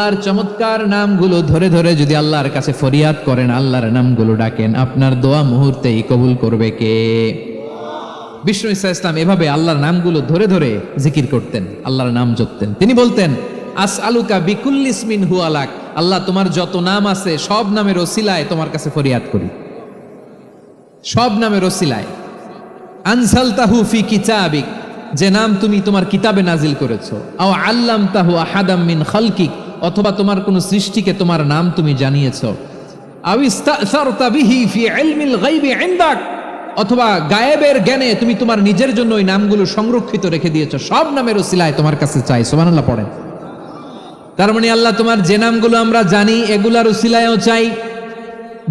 আর চমৎকার নামগুলো ধরে ধরে যদি আল্লাহর কাছে ফরিয়াদ করেন, আল্লাহর নামগুলো ডাকেন, আপনার দোয়া মুহূর্তেই কবুল করবে কে? বিষ্ণু ঈসা ইসলাম এভাবে আল্লাহর নামগুলো ধরে ধরে জিকির করতেন, আল্লাহর নাম জপতেন। তিনি বলতেন, আসআলুকা বিকুল্লি ইসমিন হুয়া লাক, আল্লাহ তোমার যত নাম আছে সব নামের ওসিলায় তোমার কাছে ফরিয়াদ করি, সব নামের ওসিলায়। আনসালতাহু ফি কিতাবিক, যে নাম তুমি তোমার কিতাবে নাজিল করেছো। আও আল্লামতাহু আহাদাম মিন খালকিক, অথবা তোমার কোন সৃষ্টিকে তোমার নাম তুমি জানিয়েছো। আও ইস্তাসারতা বিহি ফি ইলমিল গায়বি ইনদাক, অথবা গায়েবের জ্ঞানে তুমি তোমার নিজের জন্য ওই নামগুলো সংরক্ষিত রেখে দিয়েছো। সব নামের ওসিলায় তোমার কাছে চাই। সুবহানাল্লাহ পড়েন। তার মানে আল্লাহ তোমার যে নামগুলো আমরা জানি এগুলার ওসিলায়ও চাই,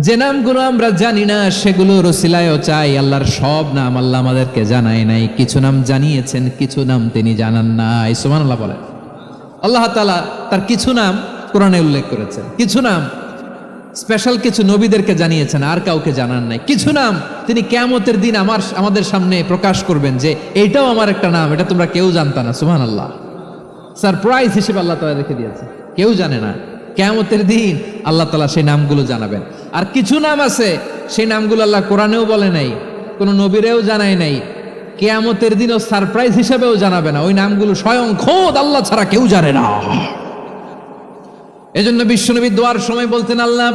যে নামগুলো আমরা জানি না সেগুলোর ওসিলায়ও চাই। আল্লাহর সব নাম আল্লাহ আমাদেরকে জানায় নাই, কিছু নাম জানিয়েছেন, কিছু নাম তিনি জানান নাই। সুবহানাল্লাহ বলেন। আল্লাহ তাআলা তার কিছু নাম কোরআনে উল্লেখ করেছেন, কিছু নাম স্পেশাল কিছু নবীদেরকে জানিয়েছেন, আর কাউকে জানান নাই। কিছু নাম তিনি কিয়ামতের দিন আমাদের সামনে প্রকাশ করবেন যে এইটাও আমার একটা নাম, এটা তোমরা কেউ জানতা না। সুবহানাল্লাহ, সারপ্রাইজ হিসেবে আল্লাহ তাআলা রেখে দিয়েছে, কেউ জানে না। কিয়ামতের দিন আল্লাহ তাআলা সেই নামগুলো জানাবেন। আর কিছু নাম আছে সেই নামগুলো আল্লাহ কোরআনেও বলে নাই, কোনো নবীরেও জানায় নাই, কিয়ামতের দিনও সারপ্রাইজ হিসেবেও জানাবে না। ওই নামগুলো স্বয়ং খোদ আল্লাহ ছাড়া কেউ জানে না। এজন্য বিশ্বনবী দোয়ার সময় বলতেন, আল্লাহ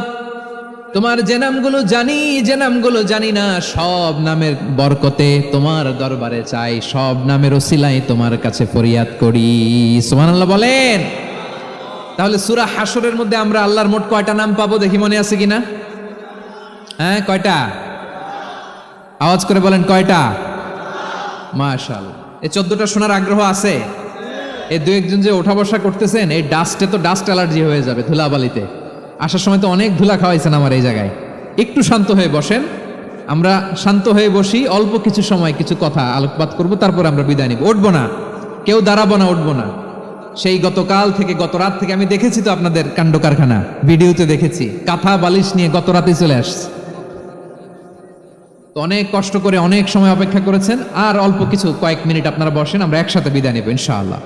তোমার যে নামগুলো জানি, যে নামগুলো জানি না, সব নামের বরকতে তোমার দরবারে চাই, সব নামের ওসিলায় তোমার কাছে ফরিয়াদ করি। সুবহানাল্লাহ বলেন। তাহলে সূরা হাশরের মধ্যে আমরা আল্লাহর মোট কয়টা নাম পাবো দেখি, মনে আছে কিনা? হ্যাঁ, কয়টা? আওয়াজ করে বলেন, কয়টা? মাশাআল্লাহ। এই 14টা শোনার আগ্রহ আছে? এই দু একজন যে ওঠা বসা করতেছেন, এই ডাস্টে তো ডাস্ট অ্যালার্জি হয়ে যাবে, ধুলাবালিতে। আসার সময় তো অনেক ধুলা খাওয়াইছেন আমার এই জায়গায়। একটু শান্ত হয়ে বসেন, আমরা শান্ত হয়ে বসি, অল্প কিছু সময় কিছু কথা আলোকপাত করব, তারপর আমরা বিদায় নিব। উঠবো না, কেউ দাঁড়াবো না, উঠবো না। সেই গতকাল থেকে, গত রাত থেকে আমি দেখেছি তো আপনাদের কাণ্ড কারখানা, ভিডিওতে দেখেছি, কাঁথা বালিশ নিয়ে গত রাতেই চলে আসছে। তো অনেক কষ্ট করে অনেক সময় অপেক্ষা করেছেন, আর অল্প কিছু কয়েক মিনিট আপনারা বসেন, আমরা একসাথে বিদায় নেব ইনশাআল্লাহ।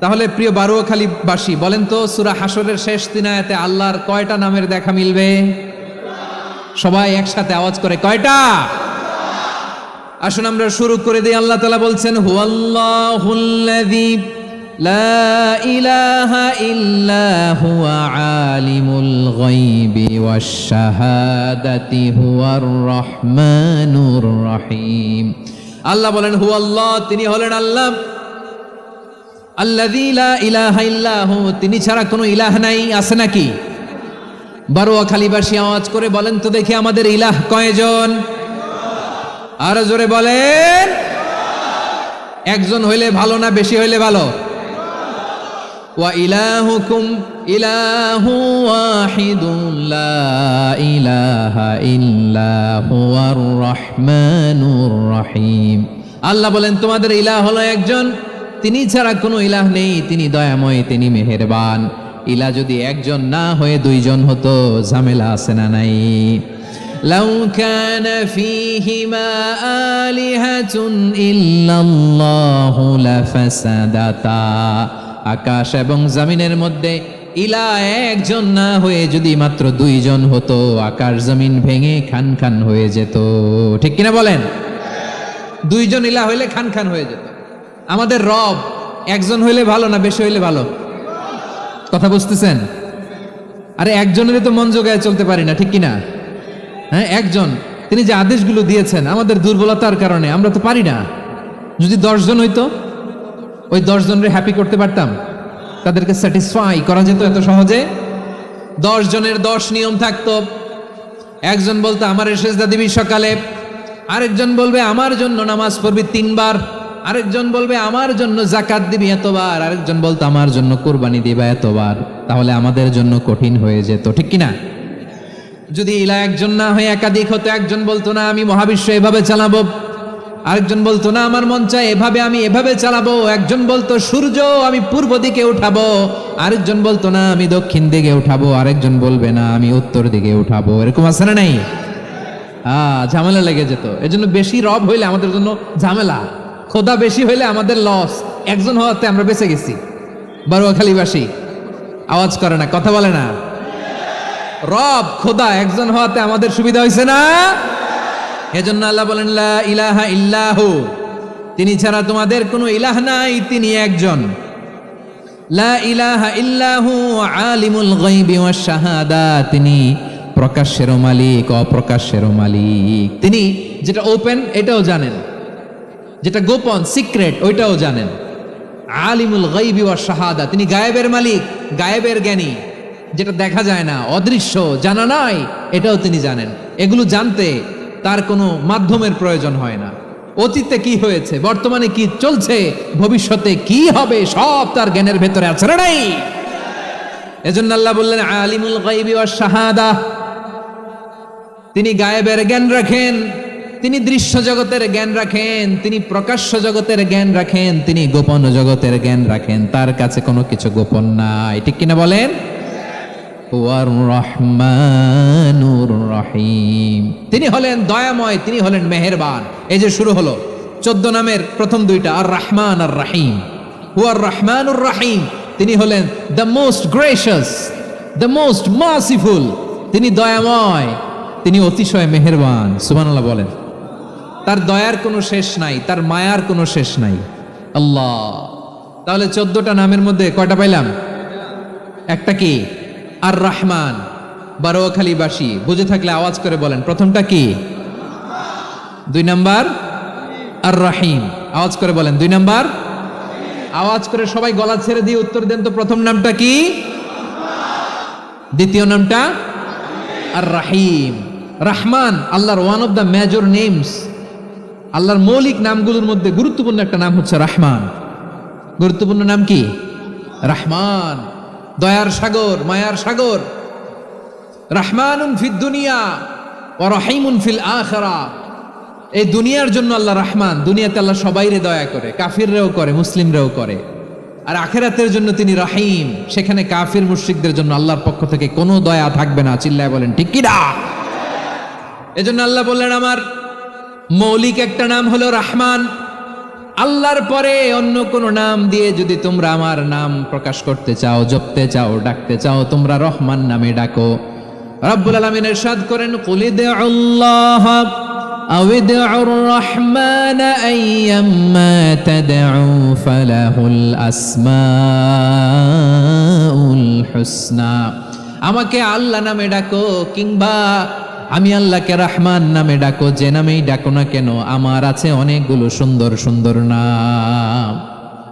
তাহলে প্রিয় বারুয়াখালীবাসী বলেন তো, সূরা হাশরের শেষ 3 আয়াতে আল্লাহর কয়টা নামের দেখা মিলবে? সবাই একসাথে আওয়াজ করে, কয়টা? আসুন আমরা শুরু করে দিই। আল্লাহ তাআলা বলছেন, হুয়াল্লাহুল্লাযী লা ইলাহা ইল্লা হুয়া আলিমুল গায়বি ওয়াশ শাহাদাতি হুয়ার রহমানুর রহিম। আল্লাহ বলেন, হুয়াল্লাহ, তিনি হলেন আল্লাহ, আল্লাযী লা ইলাহা ইল্লা হু, তিনি ছাড়া কোনো ইলাহ নাই। আছে নাকি? বারুয়াখালীবাসী আওয়াজ করে বলেন তো দেখি, আমাদের ইলাহ কয়জন? আর জোরে বলেন। একজন হইলে ভালো না বেশি হইলে ভালো? ওয়া ইলাহুকুম ইলাহু ওয়াহিদুন লা ইলাহা ইল্লা হুয়ার রহমানুর রহিম। আল্লাহ বলেন, তোমাদের ইলাহ হলো একজন, তিনি ছাড়া কোনো ইলাহ নেই, তিনি দয়াময়, তিনি মেহেরবান। ইলাহ যদি একজন না হয়ে দুইজন হতো, ঝামেলা আছে না নাই? লাউ কানা ফীহিমা আলিহাতুন ইল্লাল্লাহু লাফাসাদাতা, আকাশ এবং জমিনের মধ্যে ইলাহ একজন না হয়ে যদি মাত্র দুইজন হতো, আকাশ জমিন ভেঙে খান খান হয়ে যেত। ঠিক কিনা বলেন? দুইজন ইলাহ হইলে খান খান হয়ে যেত। আমাদের রব একজন হইলে ভালো না বেশি হইলে ভালো? কথা বুঝতেছেন? আরে একজনেরই তো মন জোগায় চলতে পারি না, ঠিক কিনা? হ্যাঁ, একজন, তিনি যে আদেশগুলো দিয়েছেন আমাদের দুর্বলতার কারণে আমরা তো পারি না। যদি 10 জন হইতো, ওই 10 জনের হ্যাপি করতে পারতাম, তাদেরকে স্যাটিসফাই করা যেত এত সহজে? 10 জনের 10 নিয়ম থাকতো। একজন বলতো আমার সেজদা দিবি সকালে, আরেকজন বলবে আমার জন্য নামাজ পড়বি 3 বার, আরেকজন বলবে আমার জন্য যাকাত দিবি এতবার, আরেকজন বলতো আমার জন্য কুরবানি দিবা এতবার। তাহলে আমাদের জন্য কঠিন হয়ে যেত, ঠিক কিনা? যদি ইলাহ একজন না হয়ে একাধিক হতো, একজন বলতো না আমি মহাবিশ্ব এভাবে চালাবো, আরেকজন বলতো না আমার মন চায় এভাবে, আমি এভাবে চালাবো, একজন বলতো সূর্য আমি পূর্ব দিকে উঠাবো, আরেকজন বলতো না আমি দক্ষিণ দিকে উঠাবো, আরেকজন বলবে না আমি উত্তর দিকে উঠাবো। এরকম আছে না নাই? ঝামেলা লেগে যেত। এজন্য বেশি রব হইলে আমাদের জন্য ঝামেলা, খোদা বেশি হইলে আমাদের লস। একজন হওয়াতে আমরা বেঁচে গেছি বারুয়াখালীবাসী। আওয়াজ করে না, কথা বলে না। রব খোদা একজন হওয়াতে আমাদের সুবিধা হয়েছে না? এজন্য আল্লাহ বলেন লা ইলাহা ইল্লাহু, তিনি ছাড়া তোমাদের কোনো ইলাহ নাই, তিনি একজন। লা ইলাহা ইল্লাহু আলিমুল গায়বি ওয়াশ শাহাদা, তিনি প্রকাশ্যেরও মালিক অপ্রকাশ্যেরও মালিক। তিনি যেটা ওপেন এটাও জানেন, যেটা গোপন সিক্রেট ওইটাও জানেন। আলিমুল গায়বি ওয়াশ শাহাদা, তিনি গায়েবের মালিক, গায়েবের জ্ঞানী, যেটা দেখা যায় না, অদৃশ্য, জানা নাই, এটাও তিনি জানেন। এগুলো জানতে তার কোনো মাধ্যমের প্রয়োজন হয় না। অতীতে কি হয়েছে, বর্তমানে কি চলছে, ভবিষ্যতে কি হবে, সব তার জ্ঞানের ভেতরে আছে না নাই? এজন্য আল্লাহ বললেন আলিমুল গায়বি ওয়াশ শাহাদা, তিনি গায়েবের জ্ঞান রাখেন, তিনি দৃশ্য জগতের জ্ঞান রাখেন, তিনি প্রকাশ্য জগতের জ্ঞান রাখেন, তিনি গোপন জগতের জ্ঞান রাখেন। তার কাছে কোনো কিছু গোপন নাই, ঠিক কিনা বলেন? ওয়ার রহমানুর রহিম, তিনি হলেন দয়াময়, তিনি হলেন মেহেরবান। এই যে শুরু হলো 14 নামের প্রথম দুইটা, আর রহমান আর রহিম। ওয়ার রহমানুর রহিম, তিনি হলেন the most gracious, the most merciful, তিনি দয়াময়, তিনি অতিশয় মেহেরবান। সুবহানাল্লাহ বলেন। তার দয়ার কোনো শেষ নাই, তার মায়ার কোনো শেষ নাই। আল্লাহ, তাহলে 14টা নামের মধ্যে কয়টা পাইলাম? একটা কি? আর রহমান। বারোয়াখালীবাসী বুঝে থাকলে আওয়াজ করে বলেন, প্রথমটা কি? 2 নাম্বার আর রহিম। আওয়াজ করে বলেন 2 নাম্বার। আওয়াজ করে সবাই গলা ছেড়ে দিয়ে উত্তর দেন তো, প্রথম নামটা কি? দ্বিতীয় নামটা? আর রহিম। রহমান আল্লাহর one of the major names, আল্লাহর মৌলিক নামগুলোর মধ্যে গুরুত্বপূর্ণ একটা নাম হচ্ছে রহমান। গুরুত্বপূর্ণ নাম কি? রহমান, দয়ার সাগর, মায়ার সাগর। রহমানুন ফিদ দুনিয়া ওয়া রহিমুন ফিল আখিরা, এই দুনিয়ার জন্য আল্লাহ রহমান, দুনিয়াতে আল্লাহ সবাইরে দয়া করে, কাফিররাও করে, মুসলিমরাও করে। আর আখিরাতের জন্য তিনি রহিম, সেখানে কাফির মুশরিকদের জন্য আল্লাহর পক্ষ থেকে কোনো দয়া থাকবে না। চিল্লায় বলেন ঠিক কি না? এজন্য আল্লাহ বললেন আমার মৌলিক একটা নাম হলো রহমান। আল্লাহর পরে অন্য কোন নাম দিয়ে যদি তোমরা আমার নাম প্রকাশ করতে চাও, জপতে চাও, ডাকতে চাও, তোমরা রহমান নামে ডাকো। রব্বুল আলামিন ইরশাদ করেন কুলিদুল্লাহ আউইদুর রহমান আইয়াম্মা তাদউ ফালাহুল আসমাউল হুসনা, আমাকে আল্লাহ নামে ডাকো কিংবা আমি আল্লাহকে রহমান নামে ডাকো, যে নামেই ডাকো না কেন আমার আছে অনেকগুলো সুন্দর সুন্দর নাম।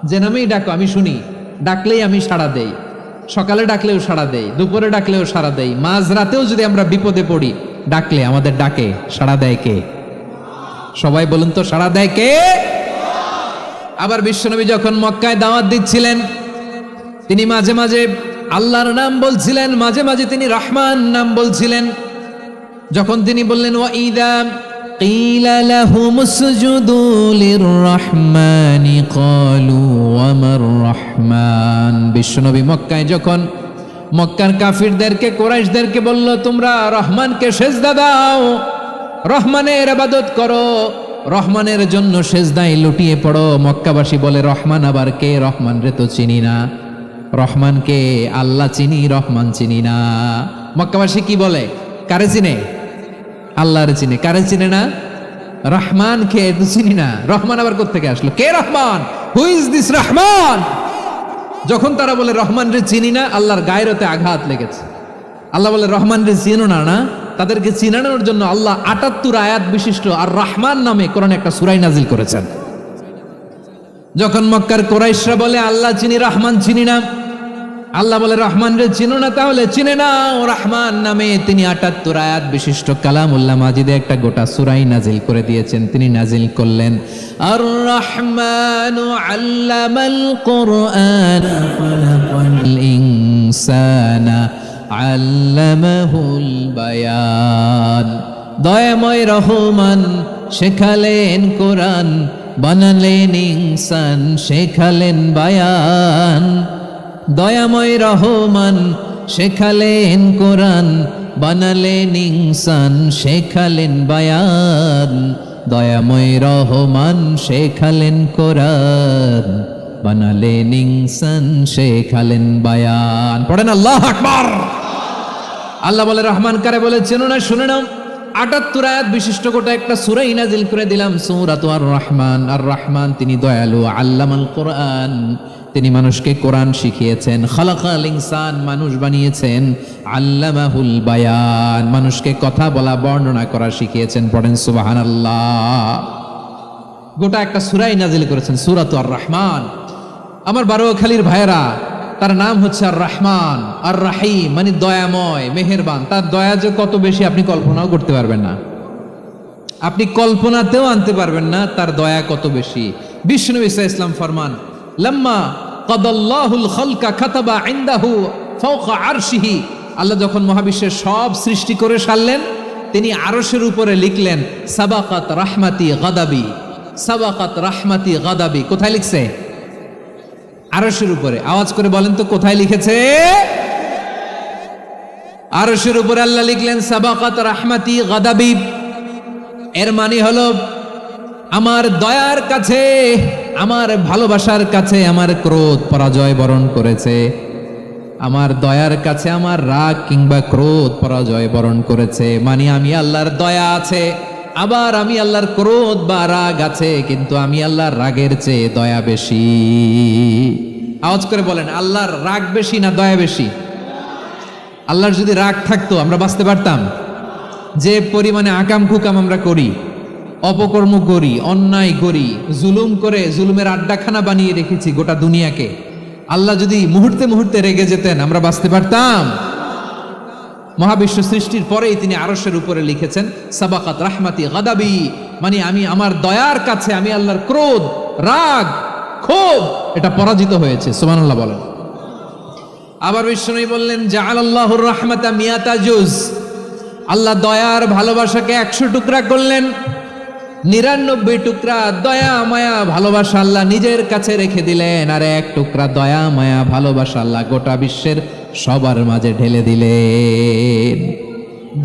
যে নামেই ডাকো আমি শুনি, ডাকলেই আমি সাড়া দেই, সকালে ডাকলেও সাড়া দেই, দুপুরে ডাকলেও সাড়া দেই, মাঝরাতেও যদি আমরা বিপদে পড়ি ডাকলে আমাদের ডাকে সাড়া দেয় কে? সবাই বলুন তো, সাড়া দেয় কে? আবার বিশ্বনবী যখন মক্কায় দাওয়াত দিচ্ছিলেন, তিনি মাঝে মাঝে আল্লাহর নাম বলছিলেন, মাঝে মাঝে তিনি রহমান নাম বলছিলেন। যখন তিনি বললেন ওয়াইদা কিলা লাহুমুসজুদু লিররহমানি ক্বালু ওয়ামার রহমান, বিশ্বনবী মক্কায় যখন মক্কার কাফিরদেরকে, কুরাইশদেরকে বলল তোমরা রহমানকে সেজদা দাও, রহমানের ইবাদত করো, রহমানের জন্য সেজদায় লুটিয়ে পড়ো, মক্কাবাসী বলে রহমান আবার কে? রহমান রে তো চিনি না। রহমানকে আল্লাহ চিনি, রহমান চিনি না। মক্কাবাসী কি বলে? কারে চিনে? আল্লাহরে চিনে। কারে চিনে না? রহমান কে তো চিনি না। রহমান আবার কোত্থেকে আসলো? কে Rahman? Who is this Rahman? যখন তারা বলে রহমান রে চিনি না, আল্লাহর গায়রতে আঘাত লেগেছে। আল্লাহ বলে রহমান রে চিনো না, না? তাদেরকে চিনানোর জন্য আল্লাহ ৭৮ আয়াত বিশিষ্ট আর রহমান নামে কোরআনে একটা সূরা নাজিল করেছেন। যখন মক্কার কুরাইশরা বলে আল্লাহ চিনি, রহমান চিনি না, আল্লাহ বলে রহমান রে চিনো না, তাহলে চিনে নাও রহমান নামে। তিনি ৭৮ আয়াত বিশিষ্ট কালামুল্লাহ মাজিদে একটা গোটা সূরাই নাজিল করে দিয়েছেন। তিনি নাজিল করলেন আর রহমানু আল্লামাল কুরআন খালাকাল ইনসানা আল্লামাহুল বায়ান, দয়াময় রহমান শেখালেন কোরআন, বানালেন ইনসান, শেখালেন বায়ান। দয়াময় রহমান শেখালেন কোরআন, বানালেন ইনসান, শেখালেন বায়ান। দয়াময় রহমান শেখালেন কোরআন, বানালেন ইনসান শেখালেন বায়ান। পড়েন আল্লাহু আকবার। আল্লাহ বলে রহমান কারে বলে চেনো না, শুনে নাও। ৭৮ আয়াত বিশিষ্ট গোটা একটা সূরা নাজিল করে দিলাম, সূরাতু আর রহমান। আর রহমান তিনি দয়ালু, আল্লামাল কোরআন, তিনি মানুষকে কোরআন শিখিয়েছেন। খালাকাল ইনসান, মানুষ বানিয়েছেন। আল্লামাহুল বায়ান, মানুষকে কথা বলা বর্ণনা করা শিখিয়েছেন। পড়েন সুবহানাল্লাহ। গোটা একটা সূরাই নাজিল করেছেন, সূরাতু আর রহমান। আমার বারোয়াখালীর ভাইয়েরা, তার নাম হচ্ছে আর রহমান আর রাহিম, মানে দয়াময়, মেহেরবান। তার দয়া যে কত বেশি আপনি কল্পনাও করতে পারবেন না, আপনি কল্পনাতেও আনতে পারবেন না তার দয়া কত বেশি। বিষ্ণু ঈসা ইসলাম ফরমান, লাম্মা কাদাল্লাহুল খালকা কাতাবা ইনদাহু ফাওকা আরশিহি, আল্লাহ যখন মহাবিশ্বের সব সৃষ্টি করে সারলেন, তিনি আরশের উপরে লিখলেন সাবাকাত রাহমাতি গাদাবি, সাবাকাত রাহমাতি গাদাবি। কোথায় লিখছে? আরশের উপরে। আওয়াজ করে বলেন তো কোথায় লিখেছে? আরশের উপরে আল্লাহ লিখলেন সাবাকাত রাহমাতি গাদাবি। এর মানে হলো আমার দয়ার কাছে, আমার ভালোবাসার কাছে আমার ক্রোধ পরাজয় বরণ করেছে। আমার দয়ার কাছে আমার রাগ কিংবা ক্রোধ পরাজয় বরণ করেছে। মানে আমি আল্লাহর দয়া আছে, আবার আমি আল্লাহর ক্রোধ বা রাগ আছে, কিন্তু আমি আল্লাহর রাগের চেয়ে দয়া বেশি। আওয়াজ করে বলেন, আল্লাহর রাগ বেশি না দয়া বেশি? আল্লাহর যদি রাগ থাকতো আমরা বাঁচতে পারতাম? যে পরিমাণে আকাম কুকাম আমরা করি, অপকর্ম করি, অন্যায় করি, জুলুম করে জুলুমের আড্ডাখানা বানিয়ে রেখেছি গোটা দুনিয়াকে, আল্লাহ যদি মুহূর্তে মুহূর্তে রেগে যেতেন আমরা বাঁচতে পারতাম? মহাবিশ্ব সৃষ্টির পরেই তিনি আরশের উপরে লিখেছেন সাবাকাত রাহমাতি গাদাবি, মানে আমি আমার দয়ার কাছে আমি আল্লাহর ক্রোধ, রাগ, ক্ষোভ এটা পরাজিত হয়েছে। সুবহানাল্লাহ বলেন। আবার বিষ্ণু বললেন জাআলাল্লাহুর রাহমাতা মিয়াতা জুজ, আল্লাহ দয়ার ভালোবাসাকে 100 টুকরা করলেন। 99 টুকরা দয়া মায়া ভালোবাসা আল্লাহ নিজের কাছে রেখে দিলেন, আর 1 টুকরা দয়া মায়া ভালোবাসা আল্লাহ গোটা বিশ্বের সবার মাঝে ঢেলে দিলেন।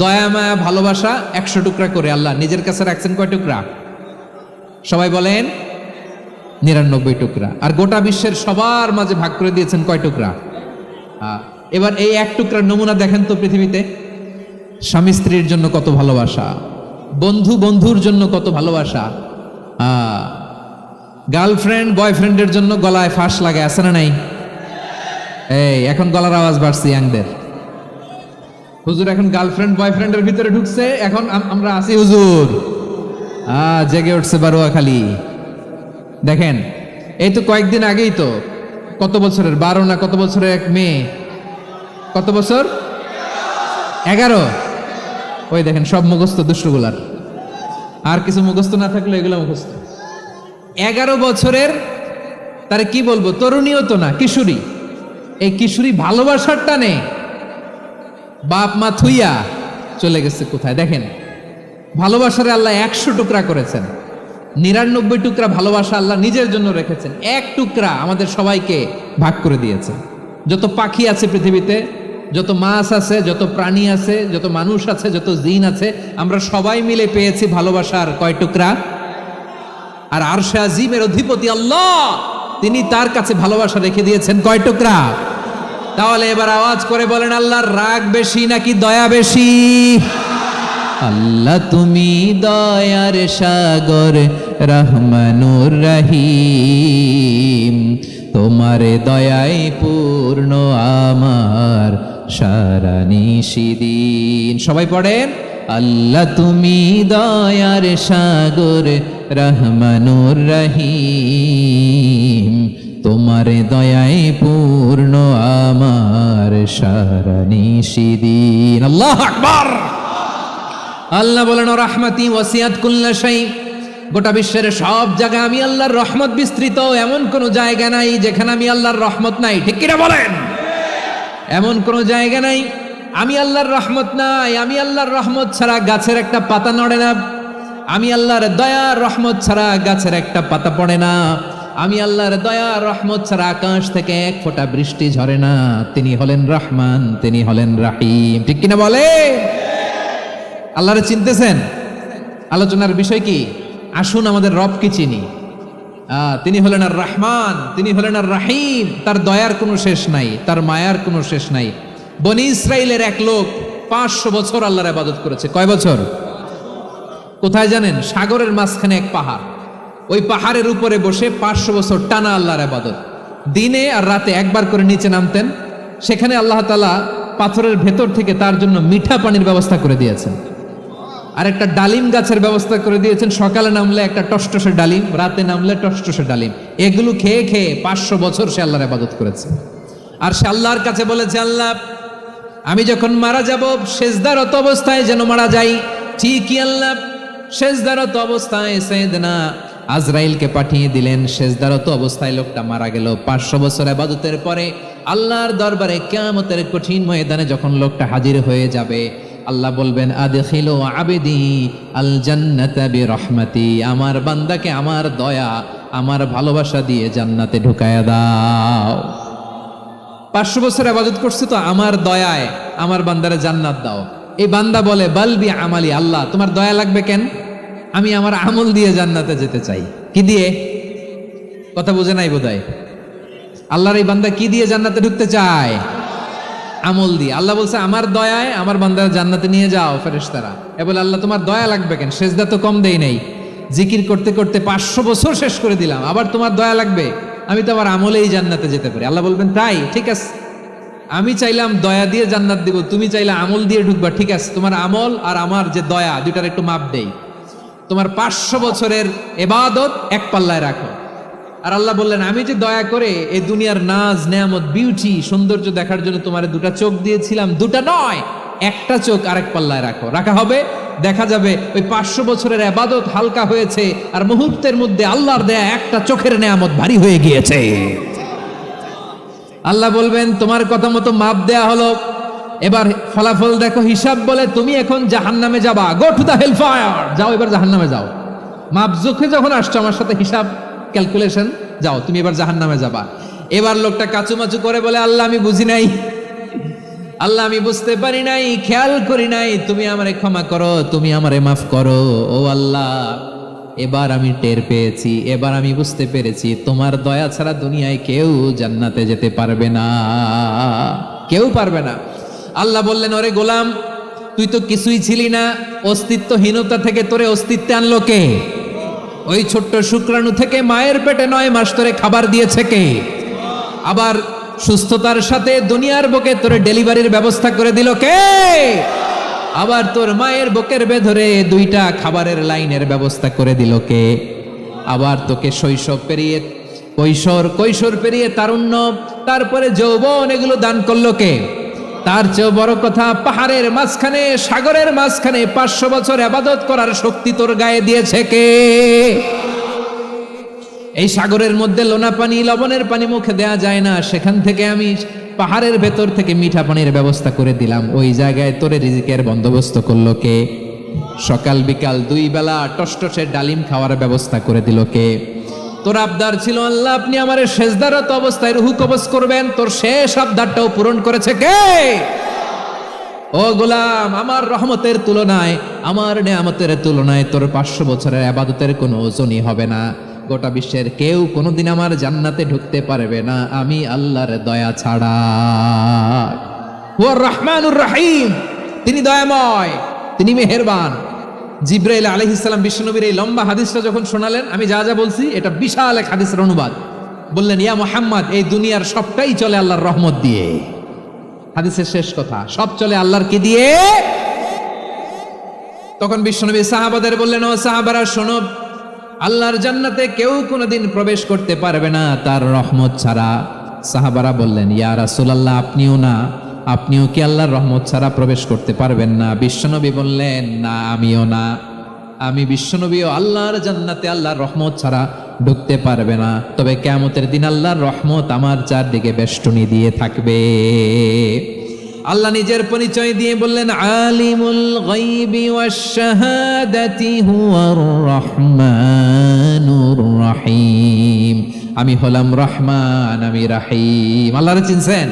দয়া মায়া ভালোবাসা 100 টুকরা করে আল্লাহ নিজের কাছে রাখছেন। কয় টুকরা? সবাই বলেন 99 টুকরা। আর গোটা বিশ্বের সবার মাঝে ভাগ করে দিয়েছেন কয় টুকরা? এবার এই 1 টুকরার নমুনা দেখেন তো পৃথিবীতে। স্বামী স্ত্রীর জন্য কত ভালোবাসা, বন্ধু বন্ধুর জন্য কত ভালোবাসা, গার্লফ্রেন্ড বয়ফ্রেন্ডের জন্য গলায় ফাঁস লাগে, আছে না নাই? এই এখন গলার আওয়াজ বাড়ছে ইয়াংদের। হুজুর এখন গার্লফ্রেন্ড বয়ফ্রেন্ডের ভিতরে ঢুকছে, এখন আমরা আছি হুজুর। জেগে উঠছে বারোয়াখালী। দেখেন এই তো কয়েকদিন আগেই তো, কত বছরের 12 না কত বছরের এক মেয়ে, কত বছর? 11। ওই দেখেন সব মুখস্থ দুষ্টগুলার, আর কিছু মুখস্থ না থাকলে এগুলো মুখস্থ। 11 বছরের, তারে কি বলবো, তরুণীও তো না, কিশোরী। এই কিশোরী ভালোবাসার টানে বাপ মা থুইয়া চলে গেছে কোথায়? দেখেন ভালোবাসারে আল্লাহ 100 টুকরা করেছেন, 99 টুকরা ভালোবাসা আল্লাহ নিজের জন্য রেখেছেন, 1 টুকরা আমাদের সবাইকে ভাগ করে দিয়েছেন। যত পাখি আছে পৃথিবীতে, যত মাছ আছে, যত প্রাণী আছে, যত মানুষ আছে, যত জিন আছে, আমরা সবাই মিলে পেয়েছি ভালোবাসার কয় টুকরা? আর আরশে আজিমের অধিপতি আল্লাহ, তিনি তার কাছে ভালোবাসা রেখে দিয়েছেন কয় টুকরা? তাহলে এবার আওয়াজ করে বলেন, আল্লাহর রাগ বেশি নাকি দয়া বেশি? আল্লাহ তুমি দয়ার সাগর রহমানুর রহিম, তোমার দয়ায় পূর্ণ আমার সারা নিশিদিন। সবাই পড়েন, আল্লাহ তুমি দয়ার সাগর রহমানুর রহিম, তোমার দয়ায় পূর্ণ আমার সারা নিশিদিন। আল্লাহু আকবার। আল্লাহ বলেন রাহমাতি ওয়াসিয়াত কুল্লা শাই, গোটা বিশ্বের সব জায়গায় আমি আল্লাহর রহমত বিস্তৃত, এমন কোন জায়গা নাই যেখানে আমি আল্লাহর রহমত নাই। ঠিক কিনা বলেন? এমন কোন জায়গা নাই আমি আল্লাহর রহমত নাই। আমি আল্লাহর রহমত ছাড়া গাছের একটা পাতা নড়ে না, আমি আল্লাহর দয়ার রহমত ছাড়া গাছের একটা পাতা পড়ে না, আমি আল্লাহর দয়ার রহমত ছাড়া আকাশ থেকে 1 ফোঁটা বৃষ্টি ঝরে না। তিনি হলেন রহমান, তিনি হলেন রাহিম। ঠিক কিনা বলে? আল্লাহরে চিনতেছেন? আলোচনার বিষয় কি? আসুন আমাদের রবকে চিনি। তিনি হলেন আর রহমান, তিনি হলেন আর রাহিম। তার দয়ার কোনো শেষ নাই, তার মায়ার কোনো শেষ নাই। বনি ইসরাইলের এক লোক 500 বছর আল্লাহর ইবাদত করেছে। কয় বছর? কোথায় জানেন? সাগরের মাঝখানে এক পাহাড়, ওই পাহাড়ের উপরে বসে 500 বছর টানা আল্লাহর ইবাদত। দিনে আর রাতে একবার করে নিচে নামতেন। সেখানে আল্লাহ তাআলা পাথরের ভেতর থেকে তার জন্য মিঠা পানির ব্যবস্থা করে দিয়েছেন, আর একটা ডালিম গাছের ব্যবস্থা করে দিয়েছেন। সকালে নামলে একটা টসটসে ডালিম, রাতে নামলে টসটসে ডালিম। এগুলো খেয়ে খেয়ে 500 বছর সে আল্লাহর ইবাদত করেছে। আর সে আল্লাহর কাছে বলেছে, আল্লাহ আমি যখন মারা যাব সেজদারত অবস্থায় যেন মারা যাই। ঠিকই আল্লাহ সেজদারত অবস্থায় সাইয়েদনা আজরাইলকে পাঠিয়ে দিলেন। সেজদারত অবস্থায় লোকটা মারা গেল। 500 বছর ইবাদতের পরে আল্লাহর দরবারে কিয়ামতের কঠিন ময়দানে যখন লোকটা হাজির হয়ে যাবে, আল্লাহ বলবেন আদখিলু আবদি আল জান্নাতা বিরহমাতি, আমার বান্দাকে আমার দয়া, আমার ভালোবাসা দিয়ে জান্নাতে ঢুকায়া দাও। 500 বছর ইবাদত করছে তো আমার দয়ায় আমার বান্দারে জান্নাত দাও। এই বান্দা বলে বালবি আমালি, আল্লাহ তোমার দয়া লাগবে কেন? আমি আমার আমল দিয়ে জান্নাতে যেতে চাই। কি দিয়ে? কথা বুঝে নাই বোধহয়। আল্লাহর এই বান্দা কি দিয়ে জান্নাতে ঢুকতে চায়? আমল দিয়ে। আল্লাহ বলছে আমার দয়ায় আমার বান্দার জান্নাতে নিয়ে যাও ফেরেশতারা। এ বলে আল্লাহ তোমার দয়া লাগবে কেন? সেজদা তো কম দেই নাই, জিকির করতে করতে 500 বছর শেষ করে দিলাম, আবার তোমার দয়া লাগবে? আমি তো আমার আমলেই জান্নাতে যেতে পারি। আল্লাহ বলবেন তাই, ঠিক আছে, আমি চাইলাম দয়া দিয়ে জান্নাত দিব, তুমি চাইলে আমল দিয়ে ঢুকবা, ঠিক আছে, তোমার আমল আর আমার যে দয়া দুইটার একটু মাপ দেই। তোমার 500 বছরের ইবাদত এক পাল্লায় রাখো। আর আল্লাহ বললেন আমি যে দয়া করে এই দুনিয়ার নাজ নেয়ামত বিউটি সৌন্দর্য দেখার জন্য তোমার দুটা চোখ দিয়েছিলাম, দুটা নয় একটা চোখ আরেক পাল্লায় রাখো। রাখা হবে, দেখা যাবে ওই 500 বছরের ইবাদত হালকা হয়েছে আর মুহূর্তের মধ্যে আল্লাহর দেয়া একটা চোখের নেয়ামত ভারী হয়ে গিয়েছে। আল্লাহ বলবেন তোমার কথা মতো মাপ দেয়া হলো, এবার ফলাফল দেখো। হিসাব বলে তুমি এখন জাহান্নামে যাবা, go to the hell fire, যাও এবার জাহান্নামে যাও। মাপ চোখে যখন আসছো আমার সাথে হিসাব ক্যালকুলেশন, যাও তুমি এবার জাহান্নামে যাবা। এবার লোকটা কাচুমাচু করে বলে আল্লাহ আমি বুঝি নাই, আল্লাহ আমি বুঝতে পারি নাই, খেয়াল করি নাই, তুমি আমারে ক্ষমা করো, তুমি আমারে মাফ করো। ও আল্লাহ এবার আমি টের পেয়েছি, এবার আমি বুঝতে পেরেছি তোমার দয়া ছাড়া দুনিয়ায় কেউ জান্নাতে যেতে পারবে না, কেউ পারবে না। আল্লাহ বললেন ওরে গোলাম তুই তো কিছুই ছিলি না, অস্তিত্বহীনতা থেকে তোরে অস্তিত্বে আনলো কে? ওই ছোট্ট শুক্রাণু থেকে মায়ের পেটে 9 মাস ধরে খাবার দিয়েছে কে? আবার সুস্থতার সাথে দুনিয়ার বুকে তোরে ডেলিভারির ব্যবস্থা করে দিল কে? আবার তোর মায়ের বুকের ভেতরে 2টা খাবারের লাইনের ব্যবস্থা করে দিল কে? আবার তোকে শৈশব পেরিয়ে কৈশোর পেরিয়ে তারুণ্য, তারপরে যৌবন, এগুলো দান করলো কে? তার চেয়েও বড় কথা, পাহাড়ের মাঝখানে সাগরের মাঝখানে 500 বছর ইবাদত করার শক্তি তোর গায়ে দিয়েছে কে? এই সাগরের মধ্যে লোনা পানি, লবণের পানি মুখে দেয়া যায় না, সেখান থেকে আমি পাহাড়ের ভেতর থেকে মিঠা পানির ব্যবস্থা করে দিলাম। ওই জায়গায় তোরে রিজিকের বন্দোবস্ত করলো কে? সকাল বিকাল 2 বেলা টসটসে ডালিম খাওয়ার ব্যবস্থা করে দিল কে? তোর আবদার ছিল আল্লাহ আপনি আমার সেজদারত অবস্থায় রুহু কবজ করবেন, তোর শেষ আবদারটাও পূরণ করেছে কে? ও গোলাম আমার রহমতের তুলনায়, আমার নেয়ামতের তুলনায় তোর 500 বছরের ইবাদতের কোনো ওজনই হবে না। গোটা বিশ্বের কেউ কোনোদিন আমার জান্নাতে ঢুকতে পারবে না আমি আল্লাহর দয়া ছাড়া। হুয়া রহমানুর রহিম, তিনি দয়াময়, তিনি মেহেরবান। জিব্রাইল আলাইহিস সালাম বিশ্বনবীর এই লম্বা হাদিসটা যখন শোনালেন, আমি যা যা বলছি এটা বিশাল এক হাদিসের অনুবাদ। বললেন ইয়া মুহাম্মদ এই দুনিয়ার সবটাই চলে আল্লাহর রহমত দিয়ে। হাদিসের শেষ কথা, সব চলে আল্লাহর কি দিয়ে? তখন বিশ্বনবী সাহাবাদের বললেন ও সাহাবারা শোনো, আল্লাহর জান্নাতে কেউ কোনোদিন প্রবেশ করতে পারবে না তার রহমত ছাড়া। সাহাবারা বললেন ইয়া রাসূলুল্লাহ আপনিও না, আপনিও কি আল্লাহর রহমত ছাড়া প্রবেশ করতে পারবেন না? বিশ্বনবী বললেন না আমিও না, আমি বিশ্বনবীও আল্লাহর জান্নাতে আল্লাহর রহমত ছাড়া ঢুকতে পারবে না, তবে কিয়ামতের দিন আল্লাহর রহমত আমার চারদিকে বেষ্টনী দিয়ে থাকবে। আল্লাহ নিজের পরিচয় দিয়ে বললেন আলিমুল গায়বি ওয়াশ শাহাদাতি হুয়ার রহমানুর রহিম, আমি হলাম রহমান, আমি রাহিম। আল্লাহরে চিনছেন?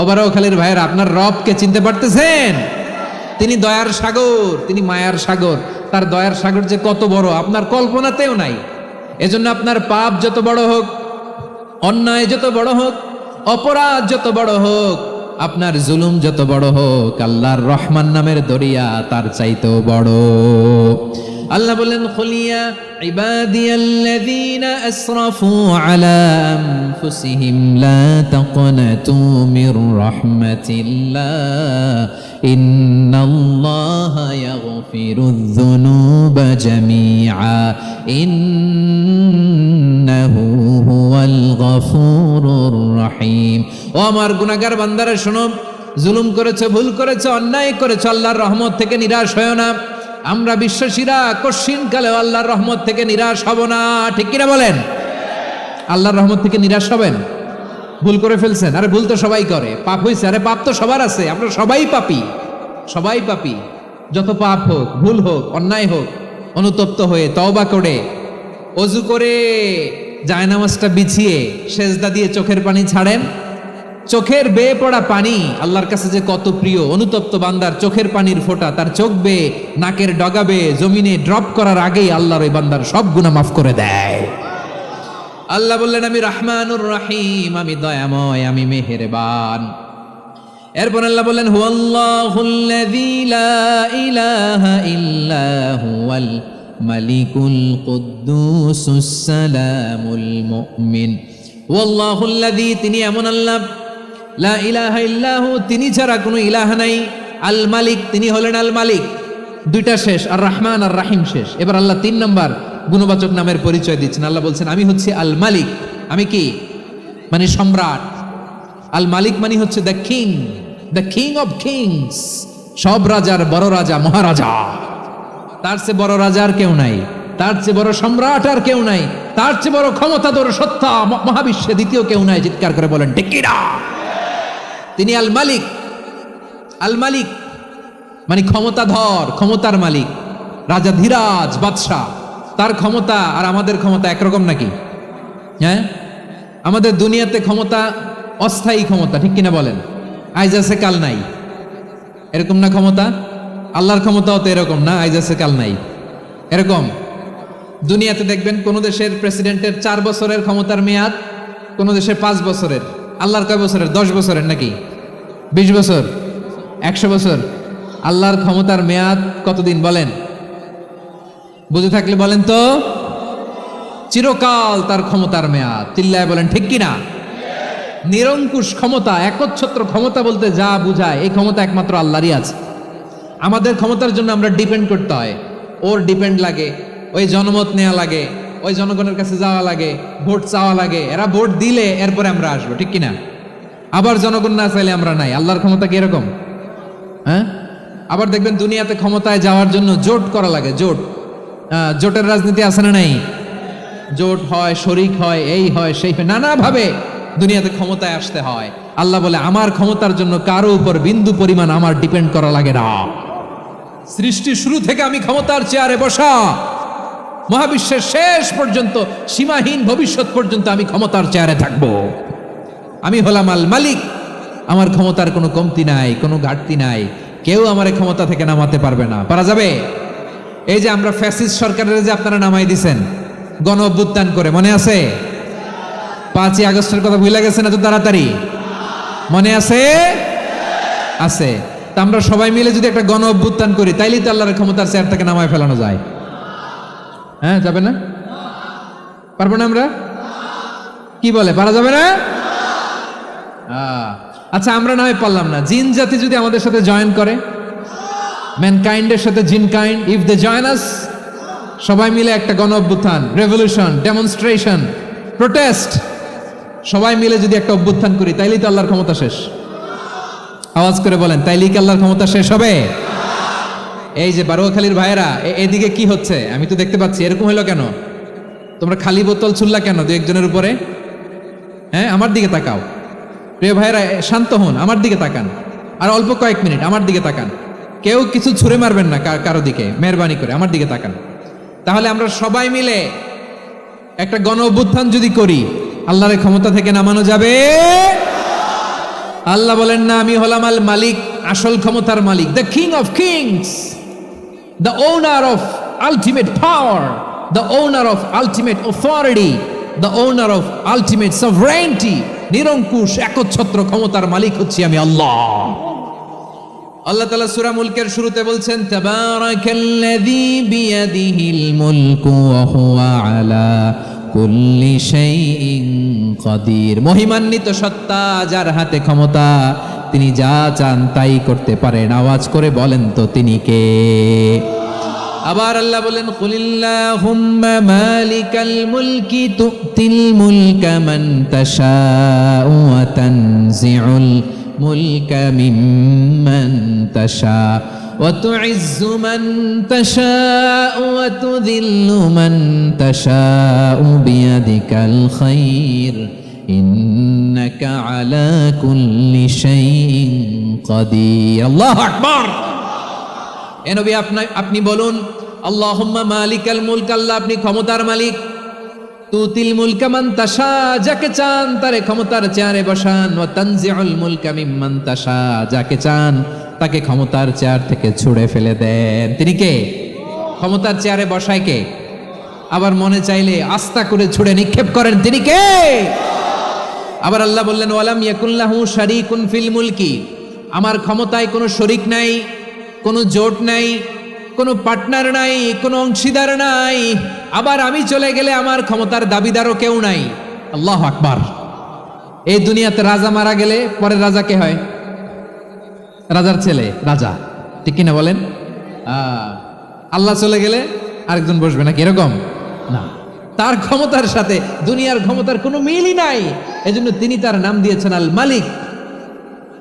ওবারখালীর ভাইয়েরা আপনার রবকে চিনতে পারতেছেন? তিনি দয়ার সাগর, তিনি মায়ার সাগর। তার দয়ার সাগর যে কত বড় আপনার কল্পনাতেও নাই। এজন্য আপনার পাপ যত বড় হোক, অন্যায় যত বড় হোক, অপরাধ যত বড় হোক, আপনার জুলুম যত বড় হোক, আল্লাহর রহমান নামের দরিয়া তার চাইতেও বড়। আল্লাহ বলেন, খুলিয়া ইবাদিয়াল্লাযীনা আসরাফু আলা আনফুসিহিম লা তাকনাতু মির রাহমাতিল্লাহ ইন্নাল্লাহা ইয়াগফিরুয যুনুবা জামিআ ইন্নাহু হুয়াল গফুরুর রহিম। ও আমার গুনাহগার বান্দারা শোনো, জুলুম করেছো, ভুল করেছো, অন্যায় করেছো, আল্লাহর রহমত থেকে নিরাশ হয়ো না। আমরা বিশ্বাসীরা কশিন কালে আল্লাহর রহমত থেকে নিরাশ হব না, ঠিক কিনা বলেন? আল্লাহর রহমত থেকে নিরাশ হবেন? ভুল করে ফেলছেন, আরে ভুল তো সবাই করে, পাপ হয়েছে, আরে পাপ তো সবার আছে, আমরা সবাই পাপী, সবাই পাপী। যত পাপ হোক, ভুল হোক, অন্যায় হোক, অনুতপ্ত হয়ে তওবা করে, ওযু করে, জায়নামাজটা বিছিয়ে সেজদা দিয়ে চোখের পানি ছাড়েন। চোখের বেয়ে পড়া পানি আল্লাহর কাছে যে কত প্রিয়। অনুতপ্ত বান্দার চোখের পানির ফোঁটা তার চোখ বেয়ে, নাকের ডগা বেয়ে জমিনে ড্রপ করার আগেই আল্লাহর ওই বান্দার সব গুনাহ মাফ করে দেয়। আল্লাহ বললেন, আমি রহমানুর রহিম, আমি দয়াময়, আমি মেহেরবান। এরপর আল্লাহ বললেন, হুয়াল্লাহুল্লাযী লা ইলাহা ইল্লা হুয়াল মালিকুল কুদ্দুসুস সালামুল মুমিন। ওয়াল্লাহুল্লাযী, তিনি এমন আল্লাহ, লা ইলাহা ইল্লাহু, তিনি ছাড়া কোনো ইলাহ নাই। আল মালিক, তিনি হলেন আল মালিক। দুইটা শেষ, আর রহমান আর রাহিম শেষ। এবার আল্লাহ 3 নম্বর গুণবাচক নামের পরিচয় দিচ্ছেন। আল্লাহ বলছেন, আমি হচ্ছে আল মালিক। আমি কি? মানে সম্রাট। আল মালিক মানে হচ্ছে the king, the king of kings, সব রাজার বড় রাজা, মহারাজা। তার চেয়ে বড় রাজা আর কেউ নাই, তার চেয়ে বড় সম্রাট আর কেউ নাই, তার চেয়ে বড় ক্ষমতাধর সত্তা মহাবিশ্বে দ্বিতীয় কেউ নাই। চিৎকার করে বলেন ঠিক কিনা? তিনি আল মালিক। আল মালিক মানে ক্ষমতাধর, ক্ষমতার মালিক, রাজা ধীরাজ বাদশাহ। তার ক্ষমতা আর আমাদের ক্ষমতা একরকম নাকি? হ্যাঁ, আমাদের দুনিয়াতে ক্ষমতা অস্থায়ী ক্ষমতা, ঠিক কিনা বলেন? আইজ আছে কাল নাই, এরকম না ক্ষমতা? আল্লাহর ক্ষমতাও তো এরকম না, আইজ আছে কাল নাই এরকম। দুনিয়াতে দেখবেন কোন দেশের প্রেসিডেন্টের 4 বছরের ক্ষমতার মেয়াদ, কোন দেশের 5 বছরের। আল্লাহর কয় বছরের? 10 বছরের নাকি 20 বছর, 100 বছর। আল্লাহর ক্ষমতার মেয়াদ কতদিন বলেন? বুঝে থাকলে বলেন তো। চিরকাল তার ক্ষমতার মেয়াদ। চিল্লায় বলেন ঠিক কিনা? নিরঙ্কুশ ক্ষমতা, একচ্ছত্র ক্ষমতা বলতে যা বুঝায়, এই ক্ষমতা একমাত্র আল্লাহরই আছে। আমাদের ক্ষমতার জন্য আমরা ডিপেন্ড করতে হয়, ওর ডিপেন্ড লাগে, ওই জনমত নেওয়া লাগে, ওই জনগণের কাছে যাওয়া লাগে, ভোট চাওয়া লাগে। এরা ভোট দিলে এরপরে আমরা আসবো, ঠিক কিনা? আবার জনগণ না চাইলে আমরা নাই। আল্লাহর ক্ষমতা কি এরকম? হ্যাঁ, আবার দেখবেন দুনিয়াতে ক্ষমতায় যাওয়ার জন্য জোট করা লাগে। জোট, জোটের রাজনীতি আছে না নাই? জোট হয়, শরিক হয়, এই হয়, সেই হয়, নানাভাবে দুনিয়াতে ক্ষমতায় আসতে হয়। আল্লাহ বলে, আমার ক্ষমতার জন্য কারো উপর বিন্দু পরিমাণ আমার ডিপেন্ড করা লাগে না। সৃষ্টি শুরু থেকে আমি ক্ষমতার চেয়ারে বসা, মহাবিশ্বের শেষ পর্যন্ত, সীমাহীন ভবিষ্যৎ পর্যন্ত আমি ক্ষমতার চেয়ারে থাকব। আমি হলাম আল মালিক। আমার ক্ষমতার কোনো কমতি নাই, কোনো ঘাটতি নাই। কেউ আমার ক্ষমতা থেকে নামাতে পারবে না। পারা যাবে? এই যে আমরা ফ্যাসিস্ট সরকারের যে আপনারা নামাই দিছেন গণ অভ্যুত্থান করে, মনে আছে? 5ই আগস্টের কথা ভুলে গেছেন এত তাড়াতাড়ি? মনে আছে? আছে। তা আমরা সবাই মিলে যদি একটা গণ অভ্যুত্থান করি, তাইলেই তো আল্লাহর ক্ষমতার চেয়ার থেকে নামায় ফেলানো যায়। হ্যাঁ, যাবে না? পারবো না আমরা? কি বলে, পারা যাবে না? আচ্ছা, আমরা না হয় পারলাম না, জিন জাতি যদি আমাদের সাথে জয়েন করে, ম্যানকাইন্ডের সাথে জিনকাইন্ড, ইফ দে জয়েন আস, সবাই মিলে একটা গণ অভ্যুত্থান, রেভলিউশন, ডেমনস্ট্রেশন, প্রোটেস্ট, সবাই মিলে যদি একটা অভ্যুত্থান করি, তাইলেই তো আল্লাহর ক্ষমতা শেষ। আওয়াজ করে বলেন, তাইলেই কি আল্লাহর ক্ষমতা শেষ হবে? এই যে বারোয়াখালীর ভাইয়েরা, এদিকে কি হচ্ছে আমি তো দেখতে পাচ্ছি। এরকম হলো কেন? তোমরা খালি বোতল ছুড়লা কেন 2-1 জনের উপরে? হ্যাঁ, আমার দিকে তাকাও। প্রিয় ভাইয়েরা, শান্ত হন, আমার দিকে তাকান, আর অল্প কয়েক মিনিট আমার দিকে তাকান। কেউ কিছু ছুঁড়ে মারবেন না কারো দিকে, মেহরবানি করে আমার দিকে তাকান। তাহলে আমরা সবাই মিলে একটা গণ অভ্যুত্থান যদি করি, আল্লাহর ক্ষমতা থেকে নামানো যাবে? আল্লাহ বলেন না, আমি হলাম আল মালিক, আসল ক্ষমতার মালিক, the king of kings, the owner of ultimate power, the owner of ultimate authority, the owner of ultimate sovereignty, নিরঙ্কুশ একচ্ছত্র ক্ষমতার মালিক হচ্ছি আমি আল্লাহ। আল্লাহ তাআলা সূরা মুলকের শুরুতে বলছেন তাবারাকাল্লাযী বিয়াদিহিল মুলকু ওয়া হুয়া আলা কুল্লি শাইইন কাদির। মহিমান্বিত সত্তা, যার হাতে ক্ষমতা, তিনি যা চান তাই করতে পারেন। আওয়াজ করে বলেন তো তিনি কে? আবার আল্লাহ বলেন কুলিল্লাহুম্মা মালিকাল মুলকি তুতিল মুলকা মান তাশাউ ওয়া তানজিউল মুলকা মিম্মান তাশা ওয়া তুইজ্জু মান তাশাউ ওয়া তুযিল্লু মান তাশাউ বিয়াদিকাল খায়র ইন্নাকা আলা কুল্লি শাইইন কাদির। আল্লাহু আকবার। এ নবী আপনি বলুন আল্লাহুম্মা মালিকাল মুলক, আল্লাহ আপনি ক্ষমতার মালিক। তুতিল মুলকা মান তাশা, যাকে চান তারে ক্ষমতার চেয়ারে বসান। ওয়া তানজিউল মুলকা মিম্মান তাশা, যাকে চান তাকে ক্ষমতার চেয়ার থেকে ছুঁড়ে ফেলে দেন। তিনি কে? ক্ষমতার চেয়ারে বসায় কে? আবার মনে চাইলে আস্থা করে ছুঁড়ে নিক্ষেপ করেন, তিনি কে? আবার আল্লাহ বললেন ওয়ালাম ইয়াকুল্লাহু শারীকুন ফিল মুলকি, আমার ক্ষমতায় কোনো শরীক নাই, কোনো জোট নাই, কোনো পার্টনার নাই, কোনো অংশীদার নাই। আবার আমি চলে গেলে আমার ক্ষমতার দাবিদারও কেউ নাই। আল্লাহু আকবার। এই দুনিয়াতে রাজা মারা গেলে পরের রাজা কে হয়? রাজার ছেলে রাজা, ঠিক কিনা বলেন? আল্লাহ চলে গেলে আরেকজন বসবে নাকি? এরকম না, তার ক্ষমতার সাথে দুনিয়ার ক্ষমতার কোনো মিলই নাই। এজন্য তিনি তার নাম দিয়েছেন Al Malik.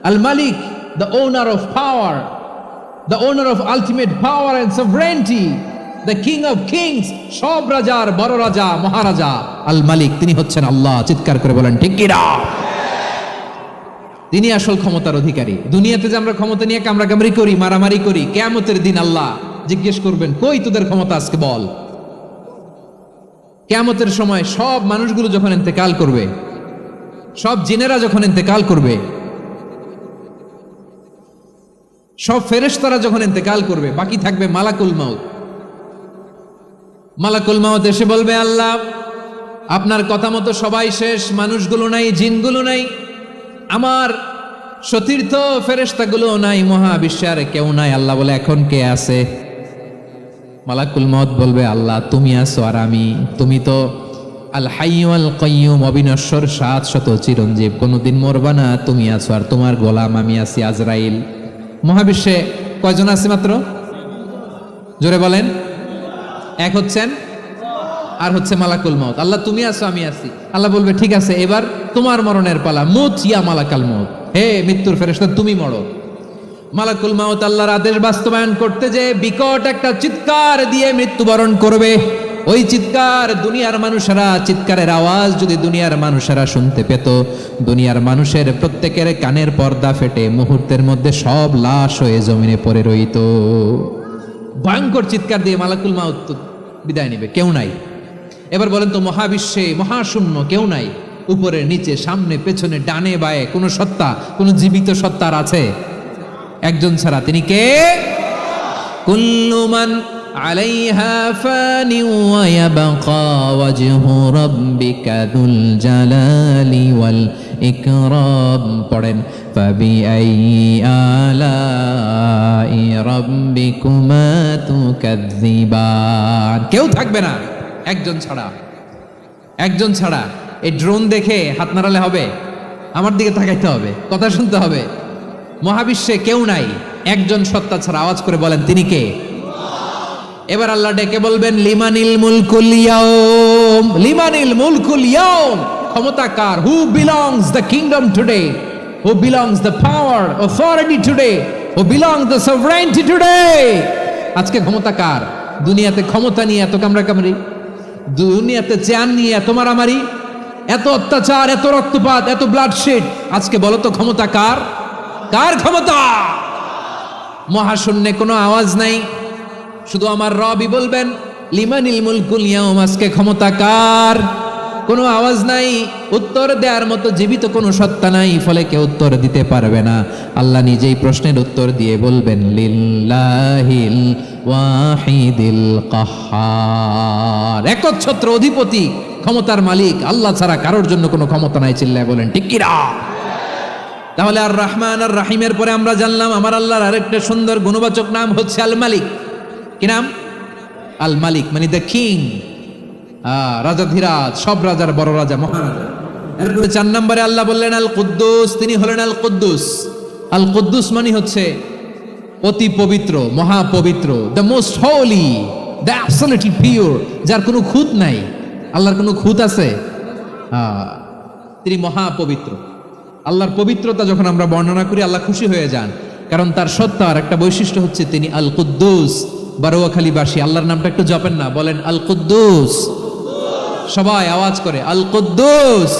Al Malik, the owner of power, the owner of ultimate power and sovereignty, the king of kings, সব রাজার বড় রাজা, মহারাজা আল মালিক, তিনি হচ্ছেন আল্লাহ। চিৎকার করে বলেন ঠিক কি না? তিনি আসল ক্ষমতার অধিকারী। দুনিয়াতে যে আমরা ক্ষমতা নিয়ে কামড়াকামড়ি করি, মারামারি করি, কিয়ামতের দিন আল্লাহ জিজ্ঞেস করবেন কই তোদের ক্ষমতা আজকে বল। কিয়ামতের সময় সব মানুষগুলো যখন ইন্তেকাল করবে, সব জিনেরা যখন ইন্তেকাল করবে, সব ফেরেশতারা যখন ইন্তেকাল করবে, বাকি থাকবে মালাকুল মাউত। মালাকুল মাউত এসে বলবে আল্লাহ আপনার কথা মতো সবাই শেষ, মানুষগুলো নাই, জিনগুলো নাই, আমার সতীর্থ ফেরেশতাগুলো নাই, মহাবিশ্বে আর কেউ নাই। আল্লাহ বলে এখন কে আছে? মালাকুল মাউত বলবে আল্লাহ তুমি আছো আর আমি। তুমি তো আল হাইয়্যু আল কাইয়্যুম, অবিনশ্বর, শাশ্বত, চিরঞ্জীব, কোনোদিন মরবা না, তুমি আছো আর তোমার গোলাম আমি আছি আজরাইল। মহাবিশ্বে কয়জন আছে মাত্র? জোরে বলেন। এক হচ্ছেন আর হচ্ছে মালাকুল মাউত। আল্লাহ তুমি আছো আমি আছি। আল্লাহ বলবে ঠিক আছে এবার তোমার মরণের পালা, মুত ইয়া মালাকাল মাউত, হে মৃত্যুর ফেরেশতা তুমি মরো। মালাকুল মাউত আল্লাহর আদেশ বাস্তবায়ন করতে যে বিকট একটা চিৎকার দিয়ে মৃত্যুবরণ করবে। ওই চিৎকার দুনিয়ার মানুষেরা, চিৎকারের আওয়াজ যদি দুনিয়ার মানুষেরা শুনতে পেত, দুনিয়ার মানুষের প্রত্যেকের কানের পর্দা ফেটে মুহূর্তের মধ্যে সব লাশ হয়ে জমিনে পড়ে রইত। ভয়ঙ্কর চিৎকার দিয়ে মালাকুল মাউত বিদায় নেবে, কেউ নাই। এবার বলেন তো মহাবিশ্বে মহাশূন্য, কেউ নাই, উপরে নিচে সামনে পেছনে ডানে বায়ে কোনো সত্তা, কোনো জীবিত সত্তার আছে? একজন ছাড়া, তিনি কে? কুল্লু মান আলাইহা ফানি ওয়া ইয়াবকা ওয়াজহু রাব্বিকা যুল জালালি ওয়াল ইকরাম। পড়েন ফাবিআইয়ি আলাই রাব্বিকুমা তুকাযযিবান। কেউ থাকবে না একজন ছাড়া, একজন ছাড়া। এই ড্রোন দেখে হাত নাড়ালে হবে? আমার দিকে তাকাইতে হবে, কথা শুনতে হবে। মহাবিশ্বে কেউ নাই একজন সত্তা ছাড়া। আওয়াজ করে বলেন তিনি কে? এবার আল্লাহ ডেকে বলবেন লিমানিল মুলকুল ইয়াউম, লিমানিল মুলকুল ইয়াউম, ক্ষমতা কার? Who belongs the kingdom today, who belongs the power authority today, who belongs the sovereignty today. আজকে ক্ষমতা কার? দুনিয়াতে ক্ষমতা নিয়ে এত কামড়াকামড়ি, দুনিয়াতে চেয়ার নিয়ে এত মারামারি, এত অত্যাচার, এত রক্তপাত, এত ব্লাডশেড। আজকে বলো তো ক্ষমতা কার? কার ক্ষমতা? মহাশূন্যে কোনো আওয়াজ নাই, শুধু আমার রবই বলবেন লিমানিল মুলকুল ইয়াউম, আজকে ক্ষমতা কার? কোনো আওয়াজ নাই, উত্তর দেওয়ার মতো জীবিত কোনো সত্তা নাই, ফলে কেউ উত্তর দিতে পারবে না। আল্লাহ নিজেই প্রশ্নের উত্তর দিয়ে বলবেন লিল্লাহিল ওয়াহিদিল কাহ্হার, একচ্ছত্র অধিপতি, ক্ষমতার মালিক আল্লাহ ছাড়া কারোর জন্য কোনো ক্ষমতা নাই। চিল্লায় বলেন ঠিক কিনা? তাহলে আর রহমান আর রাহিমের পরে আমরা জানলাম আমার আল্লাহর আরেকটা সুন্দর গুণবাচক নাম হচ্ছে আল মালিক। কি নাম? আল মালিক, মানে দ্য কিং, রাজাধিরাজ, সব রাজার বড় রাজা, মহারাজা। এরপরে 4 নম্বরে আল্লাহ বললেন আল কুদ্দুস, তিনি হলেন আল কুদ্দুস। আল কুদ্দুস মানে হচ্ছে অতি পবিত্র, মহাপবিত্র, the most holy, the absolutely pure, যার কোনো খুঁত নাই। আল্লাহর কোনো খুঁত আছে? তিনি মহাপবিত্র। আল্লাহর পবিত্রতা যখন আমরা বর্ণনা করি আল্লাহ খুশি হয়ে যান, কারণ তার সত্তার একটা বৈশিষ্ট্য হচ্ছে তিনি আল কুদ্দুস। বারোয়াখালীবাসী আল্লাহর নামটা একটু জপেন না, বলেন আল কুদ্দুস, সবাই আওয়াজ করে আল কুদ্দুস।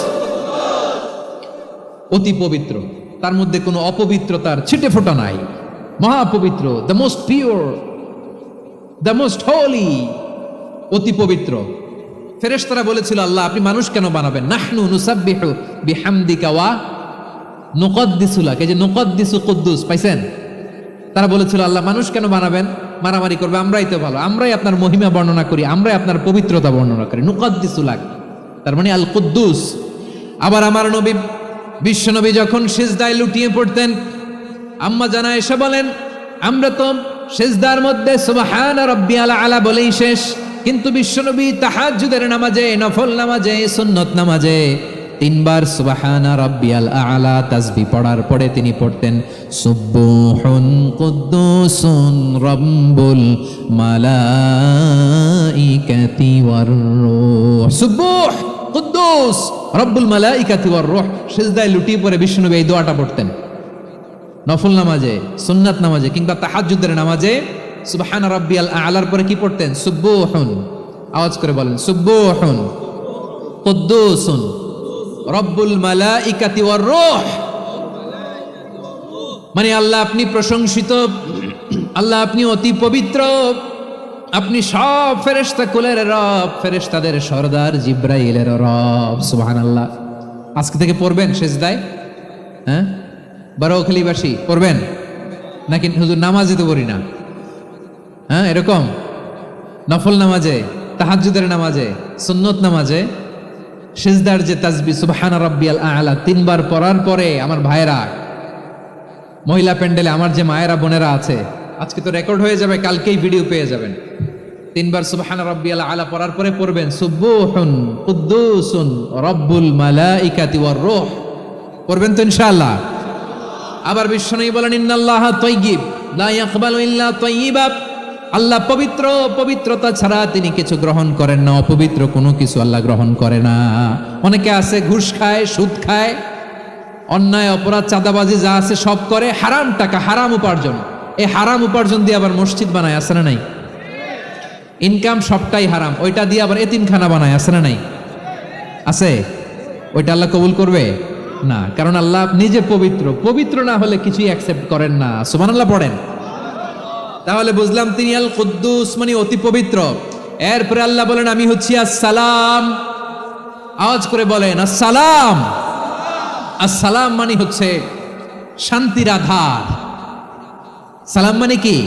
অতি পবিত্র, তার মধ্যে কোনো অপবিত্রতার ছিটে ফোঁটা নাই, মহাপবিত্র, the most pure, the most holy, অতি পবিত্র। ফেরেশতারা বলেছিল আল্লাহ আপনি মানুষ কেন বানাবেন? নাহনু নুসাব্বিহু বিহামদিকা ওয়া নুকদ্দিসু লাক, এই যে নুকদ্দিসু কুদ্দুস পাইছেন? তারা বলেছিল আল্লাহ মানুষ কেন বানাবেন, মারামারি করবে, আমরাই তো ভালো, আমরাই আপনার মহিমা বর্ণনা করি, আমরাই আপনার পবিত্রতা বর্ণনা করি। নুকদ্দিসু লাক, তার মানে আল কুদ্দুস। আবার আমার নবী বিশ্বনবী যখন সিজদায় লুটিয়ে পড়তেন, আম্মা জানা এসে বলেন আমরা তো সিজদার মধ্যে সুবহান রাব্বিয়াল আলা বলেই শেষ, কিন্তু বিশ্বনবী তাহাজ্জুদের নামাজে, নফল নামাজে, সুন্নত নামাজে 3 বার সুবহানা রাব্বিয়াল আলা তাসবিহ পড়ার পরে তিনি পড়তেন সুবহুন কুদ্দুসুন রাব্বুল মালাইকাতি ওয়ার রূহ। সুবহ কুদ্দুস রব্বুল মালাইকাতি ওয়ার রূহ। সিজদায় লুটিয়ে পড়ে বিশ্বনবী এই দোয়াটা পড়তেন নফল নামাজে, সুন্নাত নামাজে কিংবা তাহাজ্জুদের নামাজে। সুবহানা রাব্বিয়াল আলার পরে কি পড়তেন? সুবহুন, আওয়াজ করে বলেন সুবহুন কুদ্দুসুন রব্বুল মালাইকাতি ওয়ার রূহ। মানে আল্লাহ আপনি প্রশংসিত, আল্লাহ আপনি অতি পবিত্র, আপনি সব ফেরেশতা কুলের রব, ফেরেশতাদের সরদার জিব্রাইলের রব। সুবহানাল্লাহ। আজকে থেকে পড়বেন সিজদায়, হ্যাঁ বারোখালীবাসী পড়বেন নাকি? হুজুর নামাজে তো পড়ি না, হ্যাঁ এরকম নফল নামাজে, তাহাজ্জুদের নামাজে, সুন্নত নামাজে সিজদার যে তাসবিহ সুবহানা রাব্বিয়াল আ'লা 3 বার পড়ার পরে আমার ভাইরা, মহিলা প্যান্ডেলে আমার যে মায়েরা বোনেরা আছে, আজকে তো রেকর্ড হয়ে যাবে, কালকেই ভিডিও পেয়ে যাবেন। 3 বার সুবহানা রাব্বিয়াল আ'লা পড়ার পরে পড়বেন সুবহুন কুদ্দুসুন রব্বুল মালাইকাতি ওয়ার রূহ। পড়বেন তো ইনশাআল্লাহ। আবার বিশ্বনবী বলেন ইন্নাল্লাহা তাইয়্যিব লা ইয়াকবালু ইল্লা তাইয়্যিবা, আল্লাহ পবিত্র, পবিত্রতা ছাড়া তিনি কিছু গ্রহণ করেন না, অপবিত্র কোনো কিছু আল্লাহ গ্রহণ করে না। অনেকে আছে ঘুষ খায়, সুদ খায়, অন্যায় অপরাধ চাঁদাবাজি যা আছে সব করে, হারাম টাকা, হারাম উপার্জন, এই হারাম উপার্জন দিয়ে আবার মসজিদ বানায়, আছে না নাই? ইনকাম সবটাই হারাম, ওইটা দিয়ে আবার এতিমখানা বানায়, আছে না নাই? আছে। ওইটা আল্লাহ কবুল করবে না, কারণ আল্লাহ নিজে পবিত্র, পবিত্র না হলে কিছুই অ্যাকসেপ্ট করেন না। সুবহানাল্লাহ পড়েন। তাহলে বুঝলাম তিনি আল কুদ্দুস মানে অতি পবিত্র। এরপরে আল্লাহ বলেন আমি হচ্ছি আসসালাম। আওয়াজ করে বলেন আসসালাম। আসসালাম মানে হচ্ছে শান্তির আধার। সালাম মানে কি?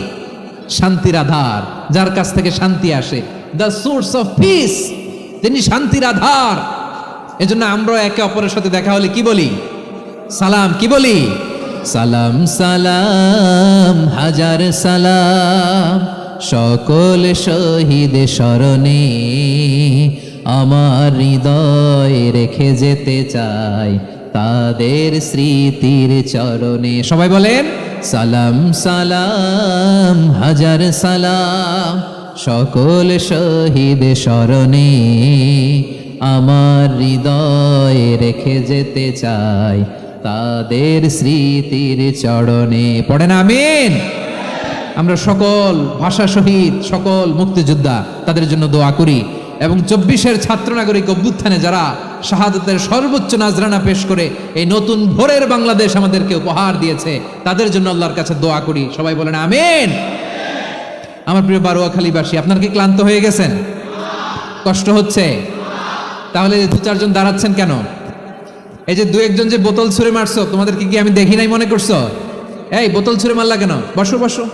শান্তির আধার, যার কাছ থেকে শান্তি আসে, দ্য সোর্স অফ পিস, তিনি শান্তির আধার। এজন্য আমরা একে অপরের সাথে দেখা হলে কি বলি? সালাম। কি বলি? সালাম সালাম হাজার সালাম, সকল শহীদ স্মরণে আমার হৃদয় রেখে যেতে চাই তাদের স্মৃতির চরণে। সবাই বলেন সালাম সালাম হাজার সালাম, সকল শহীদ স্মরণে আমার হৃদয় রেখে যেতে চাই তাদের স্মৃতির চরণে। পড়েন আমিন। আমরা সকল ভাষা শহীদ, সকল মুক্তিযোদ্ধা, তাদের জন্য দোয়া করি এবং 24-এর ছাত্র নাগরিক অভ্যুত্থানে যারা শাহাদাতের সর্বোচ্চ নাজরানা পেশ করে এই নতুন ভোরের বাংলাদেশ আমাদেরকে উপহার দিয়েছে, তাদের জন্য আল্লাহর কাছে দোয়া করি। সবাই বলেন আমিন। আমার প্রিয় বারোয়াখালীবাসী, আপনার কি ক্লান্ত হয়ে গেছেন? কষ্ট হচ্ছে? তাহলে দু চারজন দাঁড়াচ্ছেন কেন? এই যে দু একজন যে বোতল ছুঁড়ে মারছো, তোমাদেরকে কি আমি দেখি নাই মনে করছো? এই বোতল ছুঁড়ে মারলা কেন? বসো বসো।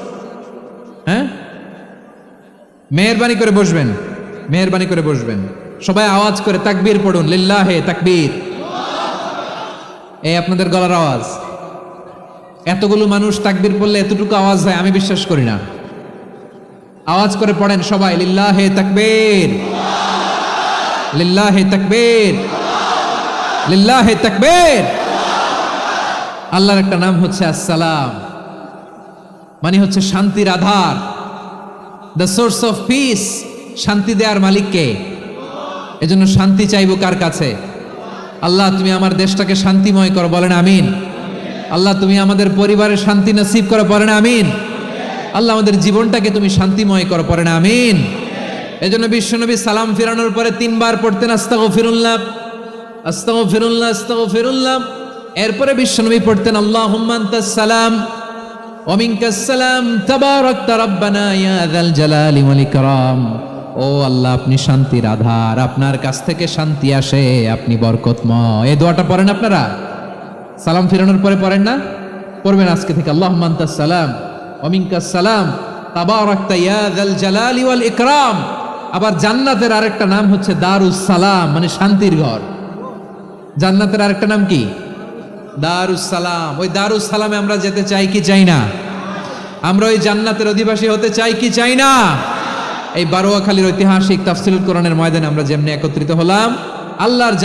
হ্যাঁ, মেহেরবানি করে বসবেন, মেহেরবানি করে বসবেন। সবাই আওয়াজ করে তাকবীর পড়ুন, লিল্লাহে তাকবীর। এই আপনাদের গলার আওয়াজ। এতগুলো মানুষ তাকবীর পড়লে এতটুকু আওয়াজ হয় আমি বিশ্বাস করি না। আওয়াজ করে পড়েন সবাই, লিল্লাহে তাকবীর, লিল্লাহে তাকবীর, লিল্লাহে তাকবীর। আল্লাহর একটা নাম হচ্ছে আসসালাম, মানে হচ্ছে শান্তির আধার, দ্য সোর্স অফ পিস। শান্তি দেওয়ার মালিক কে? এজন্য শান্তি চাইবো কার কাছে? আল্লাহ তুমি আমার দেশটাকে শান্তিময় করো, বলেন আমিন। আল্লাহ তুমি আমাদের পরিবারের শান্তি নসিব করো, বলেন আমিন। আল্লাহ আমাদের জীবনটাকে তুমি শান্তিময় করো, পড়েন আমিন। এজন্য বিশ্বনবী সালাম ফিরানোর পরে 3 বার পড়তেন আস্তাগফিরুল্লাহ, আস্তাগফিরুল্লাহ, আস্তাগফিরুল্লাহ। এরপরে বিশ্বনবী পড়তেন আল্লাহুম্মা আনতাস সালাম ওয়া মিনকাস সালাম তাবারাকতা রাব্বানা ইয়া যাল জালালি ওয়াল ইকরাম। ও আল্লাহ আপনি শান্তির আধার, আপনার কাছ থেকে শান্তি আসে, আপনি বরকতময়। এই দোয়াটা পড়েন আপনারা সালাম ফিরানোর পরে, পড়েন না? পড়বেন আজকে থেকে, আল্লাহুম্মা আনতাস সালাম ওয়া মিনকাস সালাম তাবারাকতা ইয়া যাল জালালি ওয়াল ইকরাম। আবার জান্নাতের আরেকটা নাম হচ্ছে দারুস সালাম, মানে শান্তির ঘর। জান্নাতের আরেকটা নাম কি? দারুস সালাম। ওই দারুস সালামে আমরা যেতে চাই কি চাই না? আমরা ওই জান্নাতের অধিবাসী হতে চাই কি চাই না? এই বারোয়াখালীর ঐতিহাসিক তাফসীরুল কোরআনের ময়দানে আমরা যেমনি একত্রিত হলাম, আল্লাহর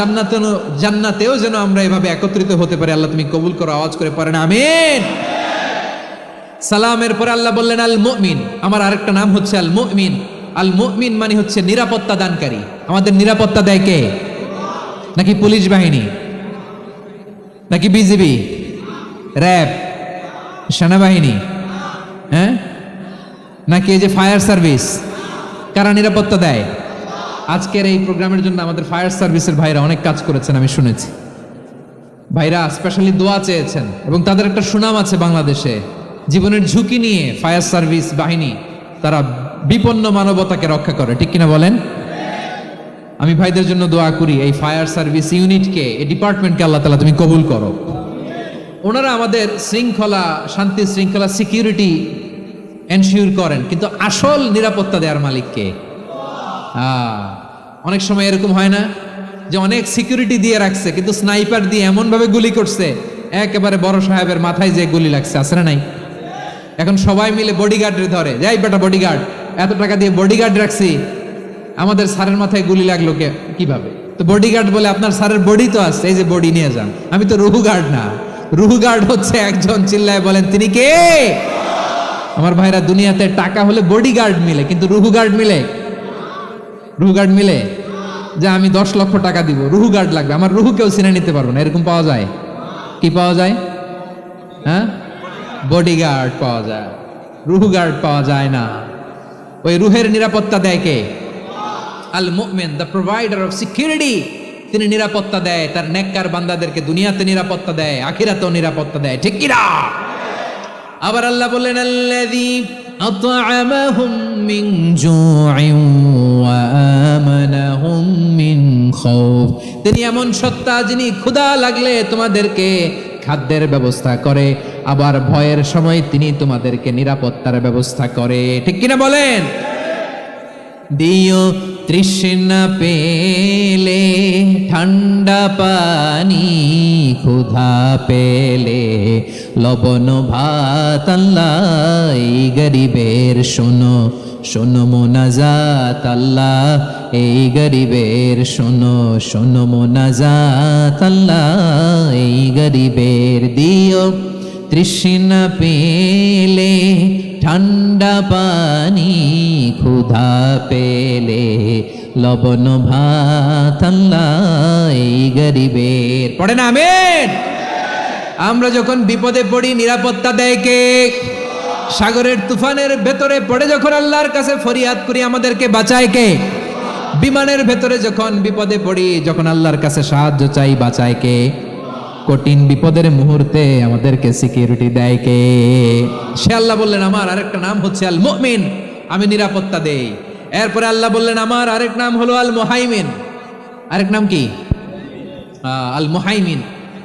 জান্নাতেও যেন আমরা এভাবে একত্রিত হতে পারি। আল্লাহ তুমি কবুল করো, আওয়াজ করে পড়েন আমিন। সালামের পরে আল্লাহ বললেন আল মুমিন। আমার আরেকটা নাম হচ্ছে আল মুমিন। আল মুমিন মানে হচ্ছে নিরাপত্তা দানকারী। আমাদের নিরাপত্তা দেয় কে? নাকি পুলিশ বাহিনী, নাকি বিজিবি, র্যাব, সেনাবাহিনী, হ্যাঁ, নাকি এই যে ফায়ার সার্ভিস? কারা নিরাপত্তা দেয়? আজকের এই প্রোগ্রামের জন্য আমাদের ফায়ার সার্ভিসের ভাইরা অনেক কাজ করেছেন, আমি শুনেছি। ভাইরা স্পেশালি দোয়া চেয়েছেন এবং তাদের একটা সুনাম আছে বাংলাদেশে। জীবনের ঝুঁকি নিয়ে ফায়ার সার্ভিস বাহিনী তারা বিপন্ন মানবতাকে রক্ষা করে, ঠিক কিনা বলেন? আমি ভাইদের জন্য দোয়া করি, এই ফায়ার সার্ভিস ইউনিটকে, এই ডিপার্টমেন্টকে আল্লাহ তাআলা তুমি কবুল করো। ওনারা আমাদের শৃঙ্খলা, শান্তি শৃঙ্খলা, সিকিউরিটি এনশিওর করেন, কিন্তু আসল নিরাপত্তা দেওয়ার মালিক কে? অনেক সময় এরকম হয় না যে অনেক সিকিউরিটি দিয়ে রাখছে, কিন্তু স্নাইপার দিয়ে এমন ভাবে গুলি করছে একেবারে বড় সাহেবের মাথায় যে গুলি লাগছে, আছে না নাই? এখন সবাই মিলে বডিগার্ডের ধরে, যাই বেটা বডিগার্ড, এত টাকা দিয়ে বডিগার্ড রাখছি, আমাদের স্যারের মাথায় গুলি লাগলো কিভাবে? তো বডিগার্ড বলে আপনার স্যারের বডি তো আছে, এই যে বডি নিয়ে যান। আমি তো রুহু গার্ড না, রুহু গার্ড হচ্ছে একজন, চিল্লায় বলেন তিনি কে? আমার ভাইরা, দুনিয়াতে টাকা হলে বডিগার্ড মিলে, কিন্তু রুহু গার্ড মিলে? রুহু গার্ড মিলে যে আমি 10 লক্ষ টাকা দিব, রুহু গার্ড লাগবে, আমার রুহু কেউ চিনে নিতে পারবো না, এরকম পাওয়া যায়? কি পাওয়া যায়? হ্যাঁ, বডিগার্ড পাওয়া যায়, রুহু গার্ড পাওয়া যায় না। ওই রুহের নিরাপত্তা দেয় কে? আল মুমিন, দ্য প্রোভাইডার অফ সিকিউরিটি। তিনি নিরাপত্তা দেয় তার নেককার বান্দাদেরকে, দুনিয়াতে নিরাপত্তা দেয়, আখিরাতেও নিরাপত্তা দেয়, ঠিক কি না? আবার আল্লাহ বললেন আল্লাযী আত'আমাহুম মিন জু'ইন ওয়া আমানাহুম মিন খাউফ। তিনি এমন সত্তা যিনি ক্ষুধা লাগলে তোমাদেরকে খাদ্যের ব্যবস্থা করে, আবার ভয়ের সময় তিনি তোমাদেরকে নিরাপত্তার ব্যবস্থা করে, ঠিক কিনা বলেন? দিও তৃষ্ণা পেলে ঠান্ডা পানি, ক্ষুধা পেলে লবণ ভাত, আল্লাহ এই গরিবের শোনো শোনো মোনাজাত, আল্লাহ এই গরিবের শোনো শোনো মোনাজাত, আল্লাহ এই গরিবের। দিও তৃষ্ণা পেলে ঠান্ডা পানি, ক্ষুধা পেলে লবণ ভাত, আল্লাহ এই গরিবের। পড়ে না আমিন। আমরা যখন বিপদে পড়ি নিরাপত্তা দেয় কে? সাগরের তুফানের ভেতরে পড়ে যখন আল্লাহর কাছে ফরিয়াদ করি আমাদেরকে বাঁচায় কে? বিমানের ভেতরে যখন বিপদে পড়ি, যখন আল্লাহর কাছে সাহায্য চাই, বাঁচায় কে? কঠিন বিপদের মুহূর্তে আমাদেরকে সিকিউরিটি দেয় কে? সে আল্লাহ বললেন আমার আরেকটা নাম হচ্ছে আল মুমিন, আমি নিরাপত্তা দেই। এরপরে আল্লাহ বললেন আমার আরেক নাম হলো আল মুহাইমিন। আরেক নাম কি? আল মুহাইমিন।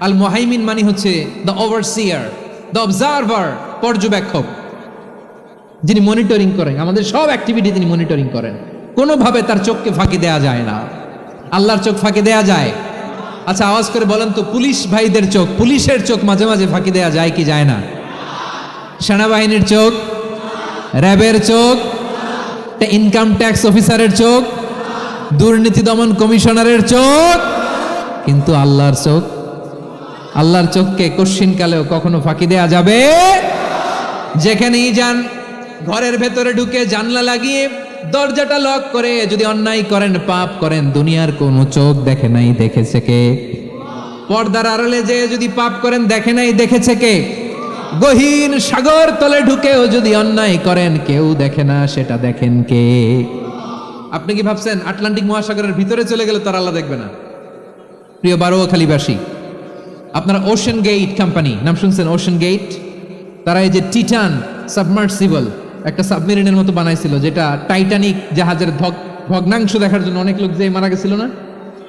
আল মুহাইমিন মানে হচ্ছে দ্য ওভারসিয়ার, দ্য অবজারভার, পর্যবেক্ষক, যিনি মনিটরিং করেন আমাদের সব অ্যাক্টিভিটি, তিনি মনিটরিং করেন। কোনোভাবে তার চোখকে ফাঁকি দেয়া যায় না। আল্লাহর চোখ ফাঁকি দেয়া যায়? আচ্ছা আওয়াজ করে বলেন তো, পুলিশ ভাইদের চোখ, পুলিশের চোখ মাঝে মাঝে ফাঁকি দেয়া যায় কি যায় না? সেনাবাহিনীর চোখ, র্যাবের চোখ, ইনকাম ট্যাক্স অফিসারের চোখ, দুর্নীতি দমন কমিশনারের চোখ, কিন্তু আল্লাহর চোখ, আল্লাহর চোখকে কশ্চিনকালেও কখনো ফাঁকি দেয়া যাবে? যেখানেই যান, ঘরের ভেতরে ঢুকে জানলা লাগিয়ে দরজাটা লক করে যদি অন্যায় করেন, পাপ করেন, দুনিয়ার কোনো চোখ দেখে নাই, দেখেছে কে? পর্দার আড়ালে যে যদি পাপ করেন, দেখে নাই, দেখেছে কে? গহীন সাগর তলে ঢুকেও যদি অন্যায় করেন, কেউ দেখে না, সেটা দেখেন কে? আপনি কি ভাবছেন আটলান্টিক মহাসাগরের ভিতরে চলে গেলে তার আল্লাহ দেখবে না? প্রিয় বারোয়াখালীবাসী, আপনারা ওশেন গেট কোম্পানি নাম শুনছেন? ওশেন গেট, তারা এই যে টিটান সাবমার্সিবল একটা সাবমেরিনের মতো বানাইছিল, যেটা টাইটানিক জাহাজের ভগ্নাংশ দেখার জন্য অনেক লোক যে মারা গেছিল না,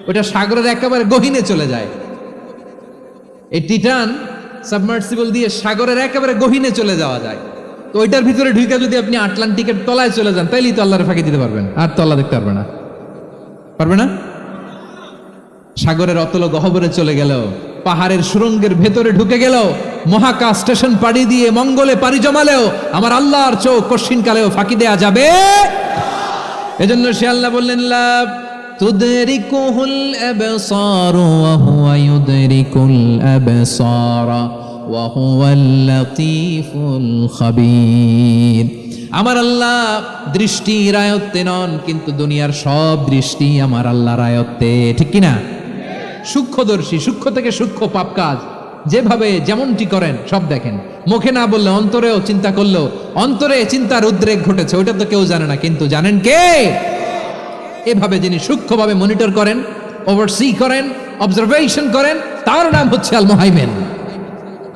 ওটা সাগরের একেবারে গহীনে চলে যায়। এই টিটান সাবমার্সিবল দিয়ে সাগরের একেবারে গহীনে চলে যাওয়া যায়। তো ওইটার ভিতরে ঢুকে যদি আপনি আটলান্টিকের তলায় চলে যান, তাইলেই তো আল্লাহর ফাঁকি দিতে পারবেন, আর তো আল্লাহ দেখতে পারবে না। পারবে না? সাগরের অতল গহ্বরে চলে গেল, পাহাড়ের সুরঙ্গের ভেতরে ঢুকে গেল, মহাকাশ স্টেশন পাড়ি দিয়ে মঙ্গলে পাড়ি জমালেও আমার আল্লাহর চোখ কশ্চিনকালেও ফাঁকি দেয়া যাবে? এজন্য সে আল্লাহ বললেন, লা তুদরিকুহুল আবসার ওয়া হুয়া ইউদরিকুল আবসার ওয়া হুয়াল লাতীফুল খাবীর। আমার আল্লাহ দৃষ্টির আয়ত্তে নন, কিন্তু দুনিয়ার সব দৃষ্টি আমার আল্লাহর আয়ত্তে, ঠিক কিনা? সূক্ষ্মদর্শী, সূক্ষ্ম থেকে সূক্ষ্ম পাপ কাজ যেভাবে যেমনটি করেন সব দেখেন। মুখে না বললে অন্তরেও চিন্তা করলেও অন্তরে চিন্তার উদ্রেক ঘটেছে, ওইটা তো কেউ জানে না, কিন্তু জানেন কে? এভাবে যিনি সূক্ষ্মভাবে মনিটর করেন, ওভারসি করেন, অবজারভেশন করেন, তার নাম হচ্ছে আল মুহাইমিন,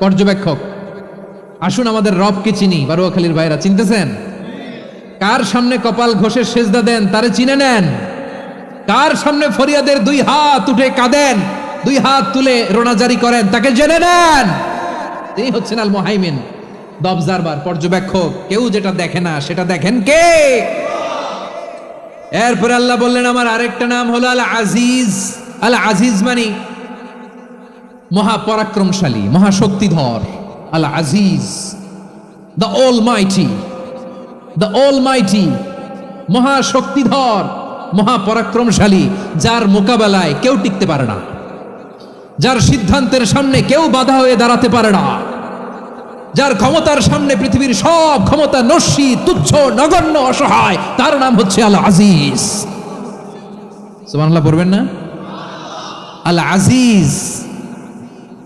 পর্যবেক্ষক। আসুন আমাদের রবকে চিনি। বারোয়াখালীর ভাইরা চিনতেছেন? কার সামনে কপাল ঘষে সেজদা দেন তারে চিনে নেন। কার সামনে ফরিয়াদের দুই হাত উঠে কাঁদেন, দুই হাত তুলে রোনাজারি করেন, তাকে জেনে নেন। তিনি হচ্ছেন আল মুহাইমিন, দ্য অবজারভার, পর্যবেক্ষক। কেউ যেটা দেখে না সেটা দেখেন কে? এরপরে আল্লাহ বললেন আমার আরেকটা নাম হলো আল আজিজ। আল আজিজ মানে মহাপরাক্রমশালী, মহাশক্তিধর। Al Aziz, the Almighty, the Almighty, মহাশক্তিধর, মহাপরাক্রমশালী, যার মোকাবেলায় কেউ টিকতে পারে না, যার সিদ্ধান্তের সামনে কেউ বাধা হয়ে দাঁড়াতে পারে না, যার ক্ষমতার সামনে পৃথিবীর সব ক্ষমতা নস্যি, তুচ্ছ, নগণ্য, অসহায়, তার নাম হচ্ছে আল আজিজ। সুবহানাল্লাহ পড়বেন না? আল আজিজ,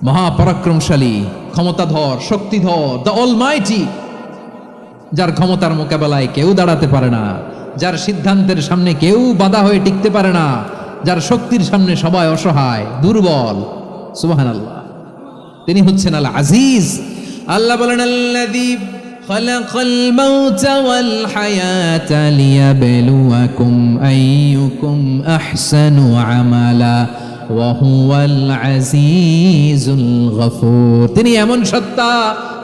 মহাপরাক্রমশালী, ক্ষমতাধর, শক্তিধর, দ্য অলমাইটি, যার ক্ষমতার মোকাবেলায় কেউ দাঁড়াতে পারে না, যার সিদ্ধান্তের সামনে কেউ বাধা হয়ে টিকতে পারে না, যার শক্তির সামনে সবাই অসহায়, দুর্বল। সুবহানাল্লাহ, তিনি হচ্ছেন আল আজিজ। আল্লাহ বলেন আল্লাযী খালাকাল মাউতা ওয়াল হায়াতা লিয়াবলুয়াকুম আইয়ুকুম আহসানু আমালা ওয়া হুয়াল আজিজুল গফুর। তিনি এমন সত্তা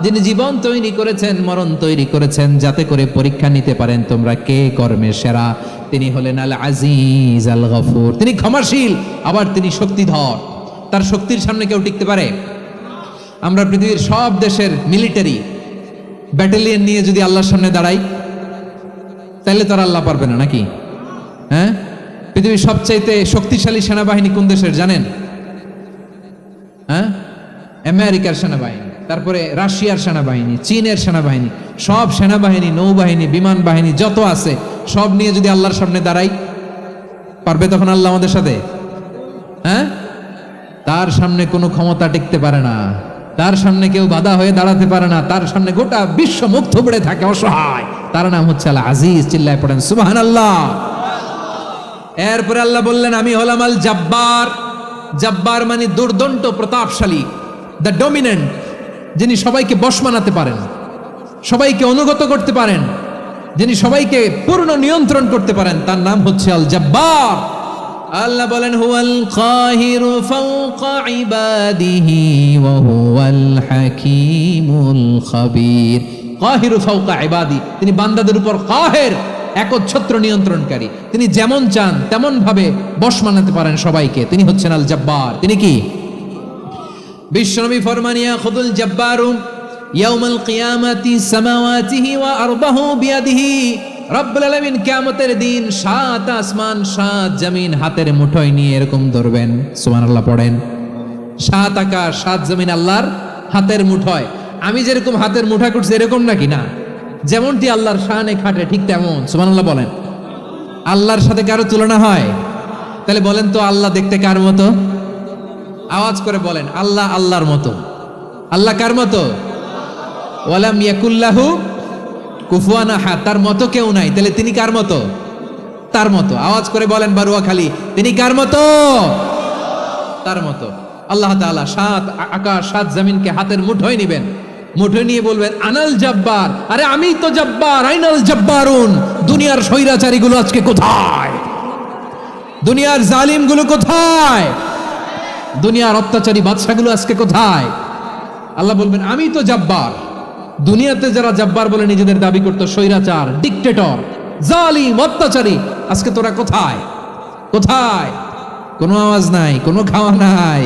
যিনি জীবন তৈরি করেছেন, মরণ তৈরি করেছেন, যাতে করে পরীক্ষা নিতে পারেন তোমরা কে কর্মে সেরা। তিনি হলেন আল আজিজ আল গফুর। তিনি ক্ষমাশীল, আবার তিনি শক্তিধর। তার শক্তির সামনে কেউ টিকতে পারে? আমরা পৃথিবীর সব দেশের মিলিটারি ব্যাটালিয়ন নিয়ে যদি আল্লাহর সামনে দাঁড়াই, তাহলে তো আর আল্লাহ পারবে না নাকি? হ্যাঁ, পৃথিবীর সবচাইতে শক্তিশালী সেনাবাহিনী কোন দেশের জানেন? হ্যাঁ, আমেরিকার সেনাবাহিনী, তারপরে রাশিয়ার সেনাবাহিনী, চীনের সেনাবাহিনী, সব সেনাবাহিনী, নৌবাহিনী, বিমান বাহিনী যত আছে সব নিয়ে যদি আল্লাহর সামনে দাঁড়াই, পারবে তখন আল্লাহ আমাদের সাথে? হ্যাঁ, তার সামনে কোনো ক্ষমতা টিকতে পারে না, তার সামনে কেউ বাধা হয়ে দাঁড়াতে পারে না, তার সামনে গোটা বিশ্ব মুখ থুবড়ে থাকে, অসহায়। তার নাম হচ্ছে আল আজিজ। চিল্লায় পড়েন সুবহানাল্লাহ। এরপরে আল্লাহ বললেন আমি হলাম আল জাব্বার। জাব্বার মানে দুর্দণ্ড, প্রতাপশালী, দ্য ডমিনেন্ট, যিনি সবাইকে বশ মানাতে পারেন, সবাইকে অনুগত করতে পারেন, যিনি সবাইকে পূর্ণ নিয়ন্ত্রণ করতে পারেন, তার নাম হচ্ছে আল জাব্বার। আল্লাহ বলেন হুয়াল কাহিরু ফাওকা ইবাদিহি ওয়া হুয়াল হাকীমুল খাবীর। কাহিরু ফাওকা ইবাদি, তিনি বান্দাদের উপর কাহের, একচ্ছত্র নিয়ন্ত্রণকারী। তিনি যেমন চান তেমন ভাবে বশ মানাতে পারেন সবাইকে। তিনি হচ্ছেন আল জব্বার। তিনি কি? বিশ্বনবী ফরমান ইয়াখুদুল জব্বারু ইয়াউমাল কিয়ামাতি সামাওয়াতিহি ওয়া আরদাহু বিয়াদিহি। রব্বুল আলামিন কিয়ামতের দিন 7 আসমান 7 জমিন হাতের মুঠোয় নিয়ে এরকম ধরবেন। সুবহানাল্লাহ পড়েন। 7 আকাশ 7 জমিন আল্লাহর হাতের মুঠোয়। আমি যেরকম হাতের মুঠা করছি এরকম নাকি? না, যেমনটি আল্লাহর শানে খাটে ঠিক তেমন। সুবহানাল্লাহ বলেন। আল্লাহর সাথে কারো তুলনা হয়? তাহলে বলেন তো আল্লাহ দেখতে কার মতো? আওয়াজ করে বলেন, আল্লাহ আল্লাহর মতো। আল্লাহ কার মতো? ওয়ালাম ইয়াকুল্লাহু কুফুয়ান আহাদ, তার মতো কেউ নাই। তাহলে তিনি কার মতো? তার মতো। আওয়াজ করে বলেন বারুয়াখালী, তিনি কার মতো? তার মতো। আল্লাহ তাআলা 7 আকাশ 7 জমিনকে হাতের মুঠোয় নিবেন। মুঠোয় নিয়ে বলবেন আনাল জব্বার। আরে আমি তো জব্বার। আইনাল জব্বারুন। দুনিয়ার স্বৈরাচারীগুলো আজকে কোথায়? দুনিয়ার জালিমগুলো কোথায়? দুনিয়ার অত্যাচারী বাদশাগুলো আজকে কোথায়? আল্লাহ বলবেন আমি তো জব্বার। দুনিয়াতে যারা জব্বার বলে নিজেদের দাবি করতো, স্বৈরাচার, ডিক্টেটর, জালিম, অত্যাচারী, আজকে তোরা কোথায়? কোথায়? কোনো আওয়াজ নাই, কোনো খাওয়া নাই।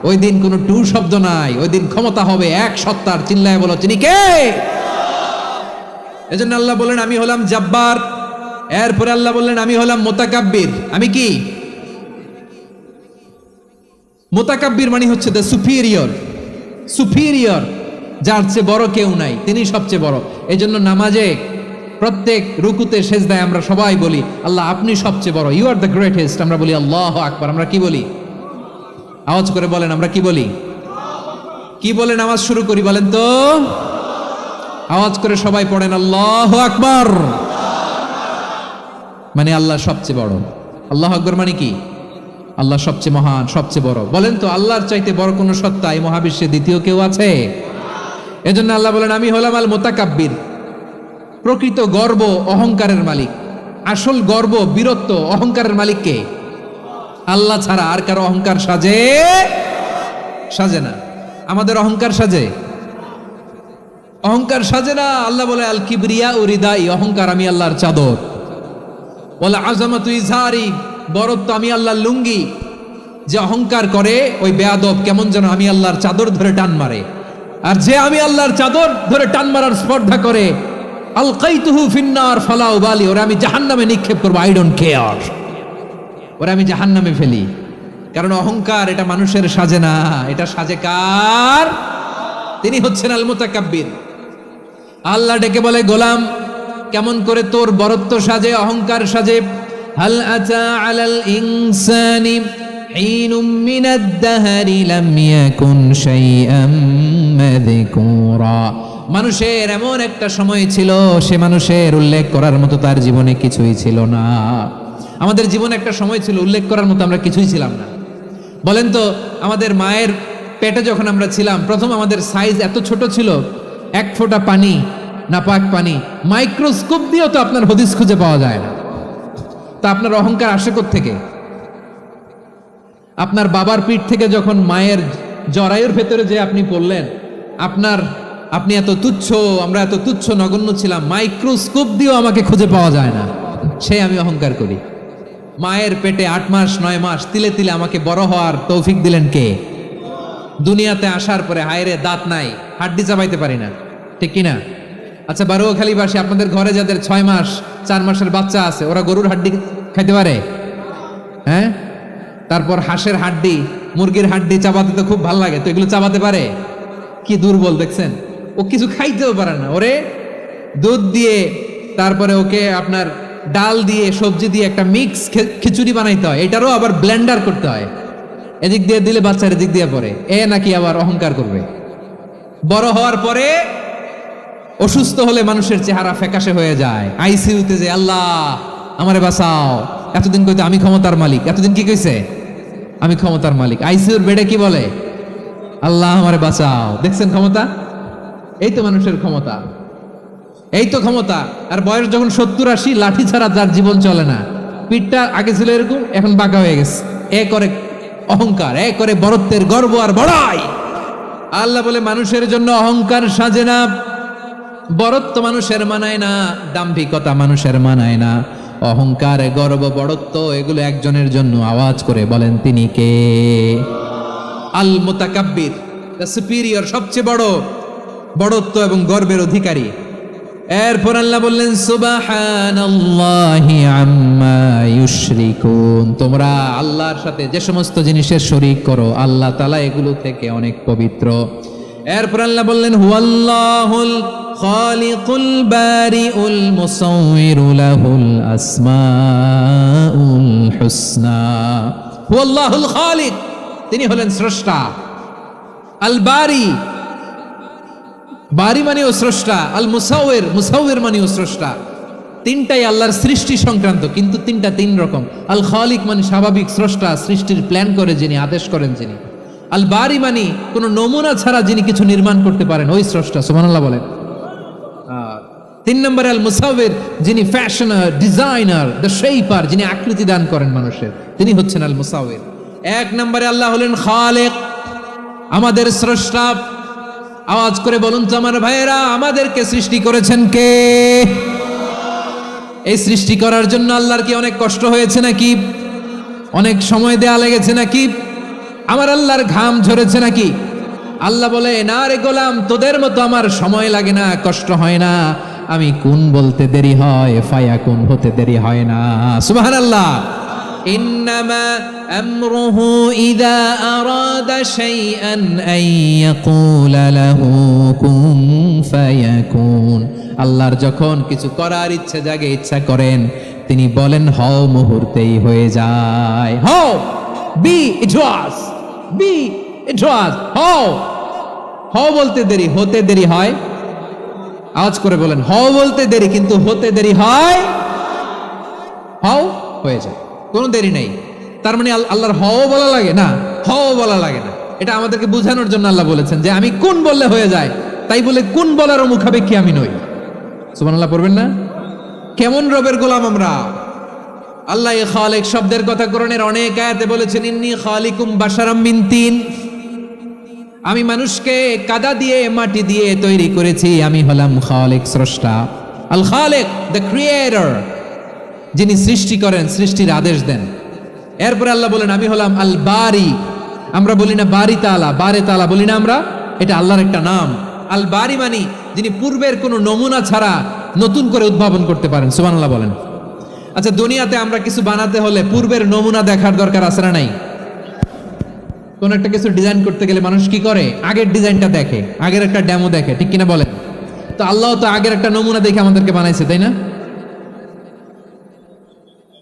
ওই দিন কোনো টু শব্দ নাই। ওই দিন ক্ষমতা হবে এক সত্তার। চিল্লায় বলো তিনি কে? এজন্য আল্লাহ বললেন আমি হলাম জব্বার। এরপরে আল্লাহ বললেন আমি হলাম মুতাকাব্বির। আমি কি? মুতাকাব্বির মানে হচ্ছে দ্য সুপিরিয়র। সুপিরিয়র, যার চেয়ে বড় কেউ নাই, তিনি সবচেয়ে বড়। এই জন্য নামাজে প্রত্যেক রুকুতে সেজদায় আমরা সবাই বলি আল্লাহ আপনি সবচেয়ে বড়, ইউ আর দ্য গ্রেটেস্ট। আমরা বলি আল্লাহু আকবার। আমরা কি বলি? আওয়াজ করে বলেন, আমরা কি বলি? কি বলে নামাজ শুরু করি বলেন তো? আওয়াজ করে সবাই পড়েন আল্লাহু আকবার। মানে আল্লাহ সবচেয়ে বড়। আল্লাহু আকবার মানে কি? আল্লাহ সবচেয়ে মহান, সবচেয়ে বড়। বলেন তো আল্লাহর চাইতে বড় কোন সত্তা এই মহাবিশ্বে দ্বিতীয় কেউ আছে? এজন্য আল্লাহ বলেন আমি হলাম আল মুতাকাব্বির। প্রকৃত গর্ব অহংকারের মালিক। আসল গর্ব, বীরত্ব, অহংকারের মালিক কে? আল্লাহ ছাড়া আর কারো অহংকার সাজে? সাজে না। আমাদের অহংকার সাজে? অহংকার সাজে না। আল্লাহ বলে আল কিবরিয়া ও রিদাই, অহংকার আমি আল্লাহর চাদর। বলে আযামাতু ইজহারি, বরত্ব আমি আল্লাহর লুঙ্গি। যে অহংকার করে ওই বেয়াদব কেমন যেন আমি আল্লাহর চাদর ধরে টান মারে। আর যে আমি আল্লাহর চাদর ধরে টান মারার স্পর্ধা করে আলকাইতুহু ফিন্নার ফালা উবালি, ওরা আমি জাহান্নামে নিক্ষেপ করবো। আই ডোন্ট কেয়ার, ওরা আমি জাহান্নামে ফেলি। কারণ অহংকার এটা মানুষের সাজে না, এটা সাজে কার? তিনি হচ্ছেন আল মুতাকাব্বির। আল্লাহ ডেকে বলে গোলাম কেমন করে তোর বরত্ব সাজে, অহংকার সাজে? হাল আতা আলাল ইনসানি হিনুম মিনাদ দাহরি লাম ইয়াকুন শাইআম মাযকুরা। মানুষের এমন একটা সময় ছিল, সে মানুষের উল্লেখ করার মতো তার জীবনে কিছুই ছিল না। আমাদের জীবনে একটা সময় ছিল উল্লেখ করার মতো আমরা কিছুই ছিলাম না। বলেন তো আমাদের মায়ের পেটে যখন আমরা ছিলাম, প্রথম আমাদের সাইজ এত ছোট ছিল, 1 ফোঁটা পানি, নাপাক পানি, মাইক্রোস্কোপ দিয়েও তো আপনার হদিস খুঁজে পাওয়া যায় না। তা আপনার অহংকার আসে কোত্থেকে? আপনার বাবার পিঠ থেকে যখন মায়ের জরায়ুর ভেতরে যে আপনি পড়লেন, আপনি এত তুচ্ছ, আমরা এত তুচ্ছ নগণ্য ছিলাম, মাইক্রোস্কোপ দিয়েও আমাকে খুঁজে পাওয়া যায় না, সে আমি অহংকার করি। মায়ের পেটে 8 মাস 9 মাস তিলে তিলে আমাকে বড় হওয়ার তৌফিক দিলেন কে? দুনিয়াতে আসার পরে হায়রে দাঁত নাই, হাড্ডি চাবাইতে পারি না, ঠিক কিনা? আচ্ছা বারুয়াখালীবাসী, আপনাদের ঘরে যাদের 6 মাস 4 মাসের বাচ্চা আছে, ওরা গরুর হাড্ডি খাইতে পারে? হ্যাঁ। তারপর হাঁসের হাড্ডি, মুরগির হাড্ডি চাবাতে তো খুব ভালো লাগে, তো এগুলো চাবাতে পারে? কি দুর্বল দেখছেন, ও কিছু খাইতেও পারে না। ওরে দুধ দিয়ে, তারপরে ওকে আপনার ডাল দিয়ে, সবজি দিয়ে একটা মিক্স খিচুড়ি বানাইতে হয়, এটারও আবার ব্লেন্ডার করতে হয়। এদিক দিয়ে দিলে বাচ্চার এদিক দিয়ে পড়ে, এ নাকি আবার অহংকার করবে। বড় হওয়ার পরে অসুস্থ হলে মানুষের চেহারা ফ্যাকাশে হয়ে যায়, আইসিইউতে যে আল্লাহ আমারে বাঁচাও, এতদিন কইতে আমি ক্ষমতার মালিক, এতদিন কি কইছে? আমি ক্ষমতার মালিক। আইসিইউর বেডে কি বলে? আল্লাহ আমারে বাঁচাও। দেখছেন ক্ষমতা? এই তো মানুষের ক্ষমতা, এই তো ক্ষমতা। আর বয়স যখন 70-80, লাঠি ছাড়া যার জীবন চলে না, পিঠটা আগে ছিল এরকম, এখন বাঁকা হয়ে গেছে। এ করে অহংকার, এ করে বড়ত্বের গর্ব আর বড়াই। আল্লাহ বলে মানুষের জন্য অহংকার সাজে না, বড়ত্ব মানুষের মানায় না, দাম্ভিকতা মানুষের মানায় না, অহংকার গর্ব বড়ত্ব এগুলো একজনের জন্য। আওয়াজ করে বলেন তিনি কে? আল মুতাকাব্বির, দ্য সুপিরিয়র, সবচেয়ে বড় বড়ত্ব এবং গর্বের অধিকারী। এরপর আল্লাহ বললেন সুবহানাল্লাহি আম্মা ইউশরিকুন, তোমরা আল্লাহর সাথে যে সমস্ত জিনিসের শরীক করো আল্লাহ তাআলা এগুলো থেকে অনেক পবিত্র। এরপর আল্লাহ বললেন হুয়াল্লাহুল খালিকুল বারিউল মুসাউবিরু লাহুল আসমাউল হুসনা। হুয়াল্লাহুল খালিক, তিনি হলেন স্রষ্টা। আল বারি, বারি মানেও স্রষ্টা। আল মুসাউবির, মুসাউবির মানেও স্রষ্টা। তিনটাই আল্লাহর সৃষ্টি সংক্রান্ত, কিন্তু তিনটা তিন রকম। আল খালিক মানে স্বাভাবিক স্রষ্টা, সৃষ্টির প্ল্যান করে যিনি, আদেশ করেন যিনি। আল বারি মানে কোন নমুনা ছাড়া যিনি কিছু নির্মাণ করতে পারেন, ওই স্রষ্টা। সুবহানাল্লাহ বলেন। তিন নম্বরে আল মুসাউবির, যিনি ফ্যাশনার, ডিজাইনার, দ্য শেপার, যিনি আকৃতি দান করেন মানুষের, তিনি হচ্ছেন আল মুসাউবির। এক নম্বরে আল্লাহ হলেন খালেক, আমাদের স্রষ্টা। আওয়াজ করে বলুন তো আমার ভাইয়েরা, আমাদেরকে সৃষ্টি করেছেন কে? এই সৃষ্টি করার জন্য আল্লাহর কি অনেক কষ্ট হয়েছে নাকি? অনেক সময় দেয়া লেগেছে নাকি? আমার আল্লাহর ঘাম ঝরেছে নাকি? আল্লাহ বলে না রে গোলাম, তোদের মতো আমার সময় লাগে না, কষ্ট হয় না। আমি কুন বলতে দেরি হয়, ফায়াকুন হতে দেরি হয় না। সুবহানাল্লাহ। ইন্নামা আমরুহু ইযা আরাদা শাইআন আন ইয়াকুলা লাহু কুন ফায়াকুন। আল্লাহর যখন কিছু করার ইচ্ছা জাগে, ইচ্ছা করেন, তিনি বলেন হও, মুহূর্তেই হয়ে যায়। হও, বি ইট ওয়াজ, বি ইট ওয়াজ। হও, হও বলতে দেরি, হতে দেরি হয়। আওয়াজ করে বলেন, হও বলতে দেরি কিন্তু হতে দেরি হয়। হও হয়ে যায়, কোনো দেরি নেই। তার মানে আল্লাহর হও বলা লাগে না, হও বলা লাগে না। এটা আমাদেরকে বোঝানোর জন্য আল্লাহ বলেছেন যে আমি কোন বললে হয়ে যায়, তাই বলে কোন বলারও মুখাপেক্ষী আমি নই। সুবহানাল্লাহ পড়বেন না? কেমন রবের গোলাম আমরা! আল্লাহ এই খালিক শব্দের কথা কোরআনের অনেক আয়াতে বলেছেন, ইন্নী খালিকুম বাশারাম মিন তিন, আমি মানুষকে কাদা দিয়ে মাটি দিয়ে তৈরি করেছি, আমি হলাম খালিক, স্রষ্টা। আল খালিক, দ্য ক্রিয়েটর, যিনি সৃষ্টি করেন, সৃষ্টির আদেশ দেন। এরপরে আল্লাহ বলেন আমি হলাম আল বারি। আমরা বলি না বারি তাআলা, বারে তাআলা বলি না আমরা, এটা আল্লাহর একটা নাম। আল বারি মানে যিনি পূর্বের কোনো নমুনা ছাড়া নতুন করে উদ্ভাবন করতে পারেন। সুবহানাল্লাহ বলেন। আচ্ছা, দুনিয়াতে আমরা কিছু বানাতে হলে পূর্বের নমুনা দেখার দরকার আছে না নাই? কোন একটা কিছু ডিজাইন করতে গেলে মানুষ কি করে? আগের ডিজাইনটা দেখে, আগের একটা ডেমো দেখে, ঠিক কিনা বলেন? তো আল্লাহ তো আগের একটা নমুনা দেখে আমাদেরকে বানাইছে, তাই না?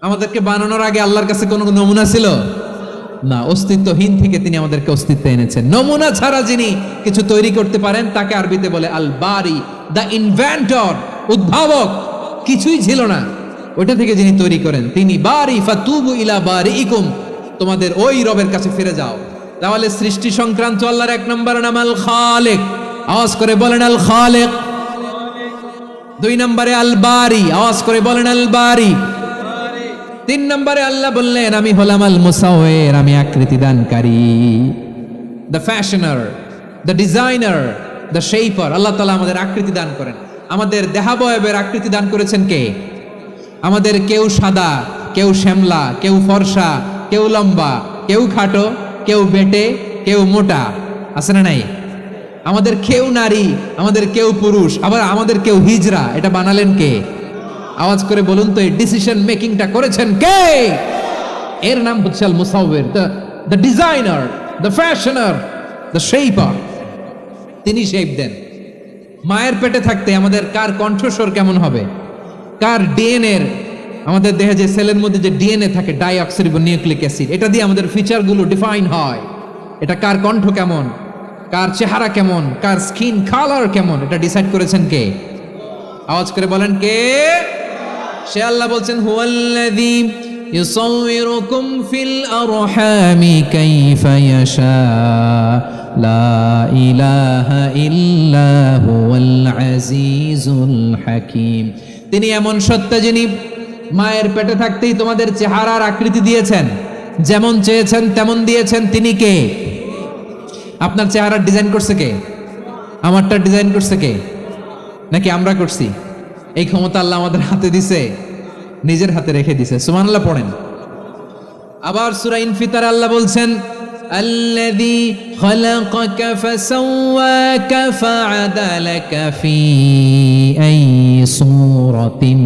আমাদেরকে বানানোর আগে আল্লাহর কাছে কোনো নমুনা ছিল না, অস্তিত্বহীন থেকে তিনি আমাদেরকে অস্তিত্বে এনেছেন। নমুনা ছাড়া যিনি কিছু তৈরি করতে পারেন তাকে আরবিতে বলে আল বারি, দ্য ইনভেন্টর, উদ্ভাবক। কিছুই ছিল না, ওইটা থেকে যিনি তৈরি করেন তিনি বারি। ফাতুবু ইলা বারিইকুম, তোমাদের ওই রবের কাছে ফিরে যাও। তাহলে সৃষ্টি সংক্রান্ত আল্লাহর এক নম্বর নাম আল খালিক। আওয়াজ করে বলেন আল খালিক। দুই নম্বরে আল বারি, আওয়াজ করে বলেন আল বারি। তিন নম্বরে আল্লাহ বললেন আমি হলাম আল মুসাউবির, আমি আকৃতি দানকারী, the fashioner, the designer, the shaper. Allah তাআলা আমাদের আকৃতি দান করেন। আমাদের দেহাবয়বের আকৃতি দান করেছেন কে? আমাদের কেউ সাদা, কেউ শ্যামলা, কেউ ফর্সা, কেউ লম্বা, কেউ খাটো, কেউ বেটে, কেউ মোটা, আছে না নাই? আমাদের কেউ নারী, আমাদের কেউ পুরুষ, আবার আমাদের কেউ হিজড়া। এটা বানালেন কে? আওয়াজ করে বলুন তো, এই ডিসিশন মেকিংটা করেছেন কে? এর নাম হচ্ছে Al Musawwir, the designer, the fashioner, the shaper. তিনি শেপ দেন। মায়ের পেটে থাকতে আমাদের কার কণ্ঠস্বর কেমন হবে, কার ডিএনএ, আমাদের দেহে যে সেলের মধ্যে যে ডিএনএ থাকে, ডাইঅক্সিরিবোনিউক্লিক অ্যাসিড, এটা দিয়ে আমাদের ফিচারগুলো ডিফাইন হয়। এটা কার কণ্ঠ কেমন, কার চেহারা কেমন, কার স্কিন কালার কেমন, এটা ডিসাইড করেছেন কে? আওয়াজ করে বলেন কে? সে আল্লাহ বলছেন হুয়াল্লাযী ইউসাউবিরুকুম ফিল আরহামি কাইফা ইয়াশা লা ইলাহা ইল্লা হুয়াল আজিজুল হাকীম। তিনি এমন সত্তা যিনি মায়ের পেটে থাকতেই তোমাদের চেহারার আকৃতি দিয়েছেন, যেমন চেয়েছেন তেমন দিয়েছেন। তিনি কে? আপনার চেহারার ডিজাইন করছে কে? আমারটা ডিজাইন করছে কে? নাকি আমরা করছি? এই ক্ষমতা আল্লাহ আমাদের হাতে দিছে, নিজের হাতে রেখে দিছে। সুবহানাল্লাহ পড়েন। আবার সূরা ইনফিতার আল্লাহ বলছেন, আল্লাযী খালাকাকা ফাসাওয়াকা ফাআদালাকা ফি আই সূরাতিন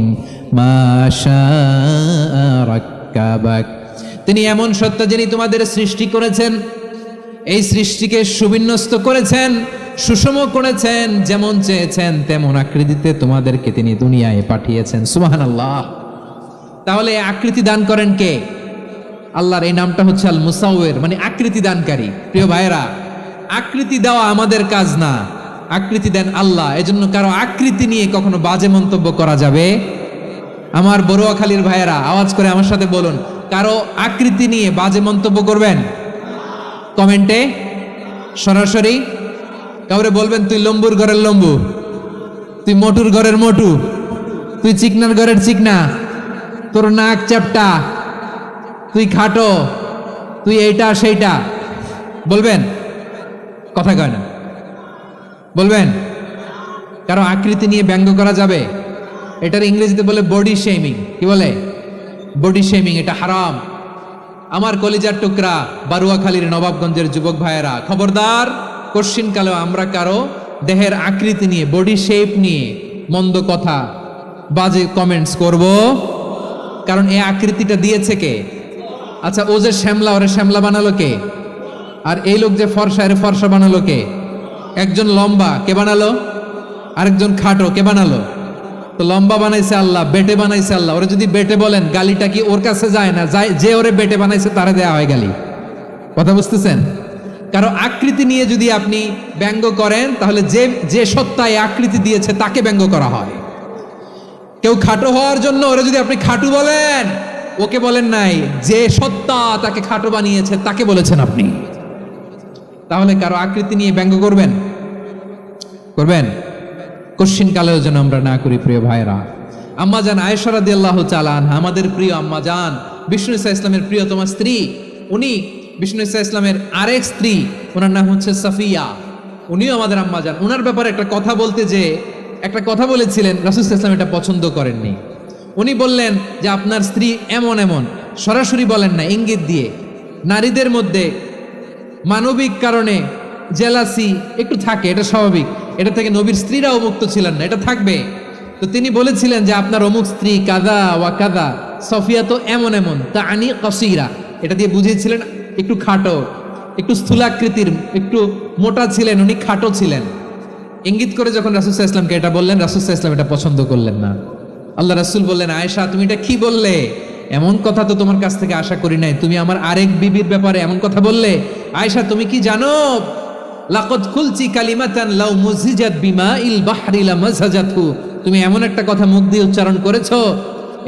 মা শাআ রাক্কাবাক। তিনি এমন সত্তা যিনি তোমাদের সৃষ্টি করেছেন, এই সৃষ্টিকে সুবিন্যস্ত করেছেন, সুষম করেছেন, যেমন চেয়েছেন তেমন আকৃতিতে তোমাদেরকে তিনি দুনিয়ায় পাঠিয়েছেন। সুবহানাল্লাহ। তাহলে এই আকৃতি দান করেন কে? আল্লাহর এই নামটা হচ্ছে আল মুসাউয়ের, মানে আকৃতি দানকারী। প্রিয় ভাইয়েরা, আকৃতি দেওয়া আমাদের কাজ না, আকৃতি দেন আল্লাহ। এজন্য কারো আকৃতি নিয়ে কখনো বাজে মন্তব্য করা যাবে? আমার বড়ুয়াখালীর ভাইয়েরা আওয়াজ করে আমার সাথে বলুন, কারো আকৃতি নিয়ে বাজে মন্তব্য করবেন? কমেন্টে সরাসরি কাউরে বলবেন তুই লম্বুর ঘরের লম্বু, তুই মোটুর ঘরের মোটু, তুই চিকনার ঘরের চিকনা, তোর নাক চ্যাপটা, তুই খাটো, তুই এইটা সেইটা বলবেন? কথা কয় না, বলবেন? কারো আকৃতি নিয়ে ব্যঙ্গ করা যাবে? এটার ইংরেজিতে বলে বডি শেমিং। কি বলে? Body shaming. এটা হারাম। আমার কলিজার টুকরা বারুয়াখালীর নবাবগঞ্জের যুবক ভাইয়েরা, খবরদার, কোশ্চিনকালেও আমরা কারো দেহের আকৃতি নিয়ে, বডি শেপ নিয়ে মন্দ কথা, বাজে কমেন্টস করব? কারণ এই আকৃতিটা দিয়েছে কে? আচ্ছা, ও যে শ্যামলা, ওরে শ্যামলা বানালো কে? আর এই লোক যে ফর্সা, এর ফর্সা বানালো কে? একজন লম্বা, কে বানালো? আরেকজন খাটো, কে বানালো? তো লম্বা বানাইছে আল্লাহ, বেটে বানাইছে আল্লাহ। ওরে যদি বেটে বলেন, গালিটা কি ওর কাছে যায় না? যায়। যে ওরে বেটে বানাইছে তারে দেয়া হয় গালি। কথা বুঝতেছেন? কারো আকৃতি নিয়ে যদি আপনি ব্যঙ্গ করেন, তাহলে যে যে সত্তা এই আকৃতি দিয়েছে তাকে ব্যঙ্গ করা হয়। কেউ খাটো হওয়ার জন্য ওরে যদি আপনি খাটু বলেন, ওকে বলেন নাই, যে সত্তা তাকে খাটো বানিয়েছে তাকে বলেছেন আপনি। তাহলে কারো আকৃতি নিয়ে ব্যঙ্গ করবেন? করবেন? কোশ্চিন কালেও যেন আমরা না করি। প্রিয় ভাইরা, আম্মা জান আয়েশা রাদিয়াল্লাহু তাআলা আনহা, আমাদের প্রিয় আম্মা জান, বিষ্ণু ইসা ইসলামের প্রিয়তমা স্ত্রী, উনি বিষ্ণু ইসা ইসলামের আরেক স্ত্রী, ওনার নাম হচ্ছে সাফিয়া, উনিও আমাদের আম্মা জান। ওনার ব্যাপারে একটা কথা বলতে যে একটা কথা বলেছিলেন, রাসূল সাল্লাল্লাহু আলাইহি ওয়াসাল্লাম এটা পছন্দ করেননি। উনি বললেন যে আপনার স্ত্রী এমন এমন, সরাসরি বলেন না, ইঙ্গিত দিয়ে। নারীদের মধ্যে মানবিক কারণে জেলাসি একটু থাকে, এটা স্বাভাবিক। এটা থেকে নবীর স্ত্রীরাও মুক্ত ছিলেন না, এটা থাকবে। তো তিনি বলেছিলেন যে আপনার অমুক স্ত্রী কাদা ওয়া কাদা, সফিয়া তো এমন এমন, তা আনি কসিরা, এটা দিয়ে বুঝিয়েছিলেন একটু খাটো, একটু স্থূলাকৃতির, একটু মোটা ছিলেন, উনি খাটো ছিলেন। ইঙ্গিত করে যখন রাসূল সাল্লাল্লাহু আলাইহি ওয়াসাল্লামকে এটা বললেন, রাসূল সাল্লাল্লাহু আলাইহি ওয়াসাল্লাম এটা পছন্দ করলেন না। আল্লাহ রাসূল বললেন, আয়েশা তুমি এটা কি বললে? এমন কথা তো তোমার কাছ থেকে আশা করি নাই। তুমি আমার আরেক বিবির ব্যাপারে এমন কথা বললে। আয়েশা তুমি কি জানো, লাকাদ কুলতি কালিমাতান লাউ মুজিজাত বিমাইল বাহরি লামাজাজাতহু, তুমি এমন একটা কথা মুখ দিয়ে উচ্চারণ করেছো,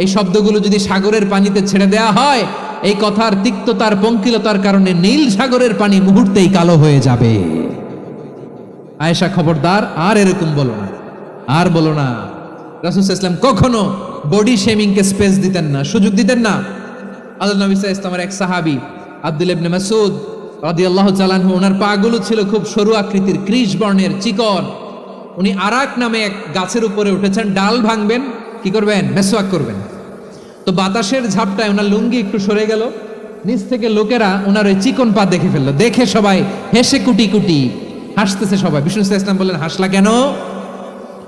এই শব্দগুলো যদি সাগরের পানিতে ছেড়ে দেয়া হয়, এই কথার তিক্ততার, পঙ্কিলতার কারণে নীল সাগরের পানি মুহূর্তেই কালো হয়ে যাবে। আয়েশা খবরদার, আর এরকম বলো না, আর বলো না। রাসূল সাল্লাল্লাহু আলাইহি ওয়াসাল্লাম কখনো বডি শেমিংকে স্পেস দিতেন না, সুযোগ দিতেন না। আল্লাহ নবী সাল্লাল্লাহু আলাইহি ওয়াসাল্লামের এক সাহাবী আব্দুল্লাহ ইবনে মাসউদ রাদিয়াল্লাহু তাআলা আনহু, ওনার পাগুলো ছিল খুব সরু আকৃতির, কৃশ বর্ণের, চিকন। উনি আরাক নামে এক গাছের উপরে উঠেছেন, ডাল ভাঙবেন, কি করবেন? মেসওয়াক করবেন। তো বাতাসের ঝাপটায় ওনার লুঙ্গি একটু সরে গেল, নিচ থেকে লোকেরা ওনার ওই চিকন পা দেখে ফেললো। দেখে সবাই হেসে কুটি কুটি হাসতেছে সবাই। বিষ্ণু সাল্লাল্লাহু আলাইহি ওয়াসাল্লাম বললেন, হাসলা কেন?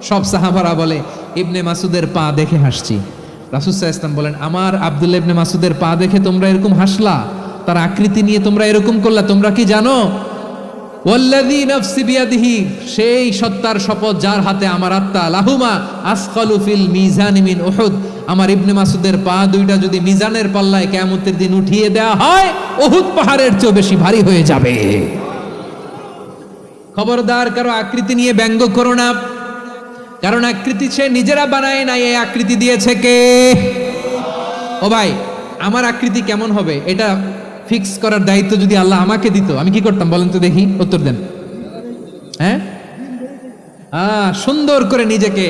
সব সাহাবারা বলে, ইবনে মাসুদের পা দেখে হাসছি। রাসূল সাল্লাল্লাহু আলাইহি ওয়াসাল্লাম বলেন, আমার আব্দুল্লাহ ইবনে মাসুদের পা দেখে তোমরা এরকম হাসলা, তার আকৃতি নিয়ে তোমরা এরকম করলা, তোমরা কি জানো? ওয়াল্লাযী নাফসি বিয়াদিহি, সেই সত্তার শপথ যার হাতে আমার আত্মা, লাহুমা আসকালু ফিল মিজানি মিন উহুদ, আমার ইবনে মাসুদের পা দুইটা যদি মিজানের পাল্লায় কিয়ামতের দিন উঠিয়ে দেওয়া হয়, উহুদ পাহাড়ের চেয়ে বেশি ভারী হয়ে যাবে। খবরদার, কারো আকৃতি নিয়ে ব্যঙ্গ করো না, কারণ আকৃতি সে নিজেরা বানায় নাই, এই আকৃতি দিয়েছে কে? ও ভাই, আমার আকৃতি কেমন হবে এটা ফিক্স করার দায়িত্ব যদি আল্লাহ আমাকে দিত, আমি কি করতাম বলেন তো দেখি, উত্তর দেন। হ্যাঁ, সুন্দর করে নিজেকে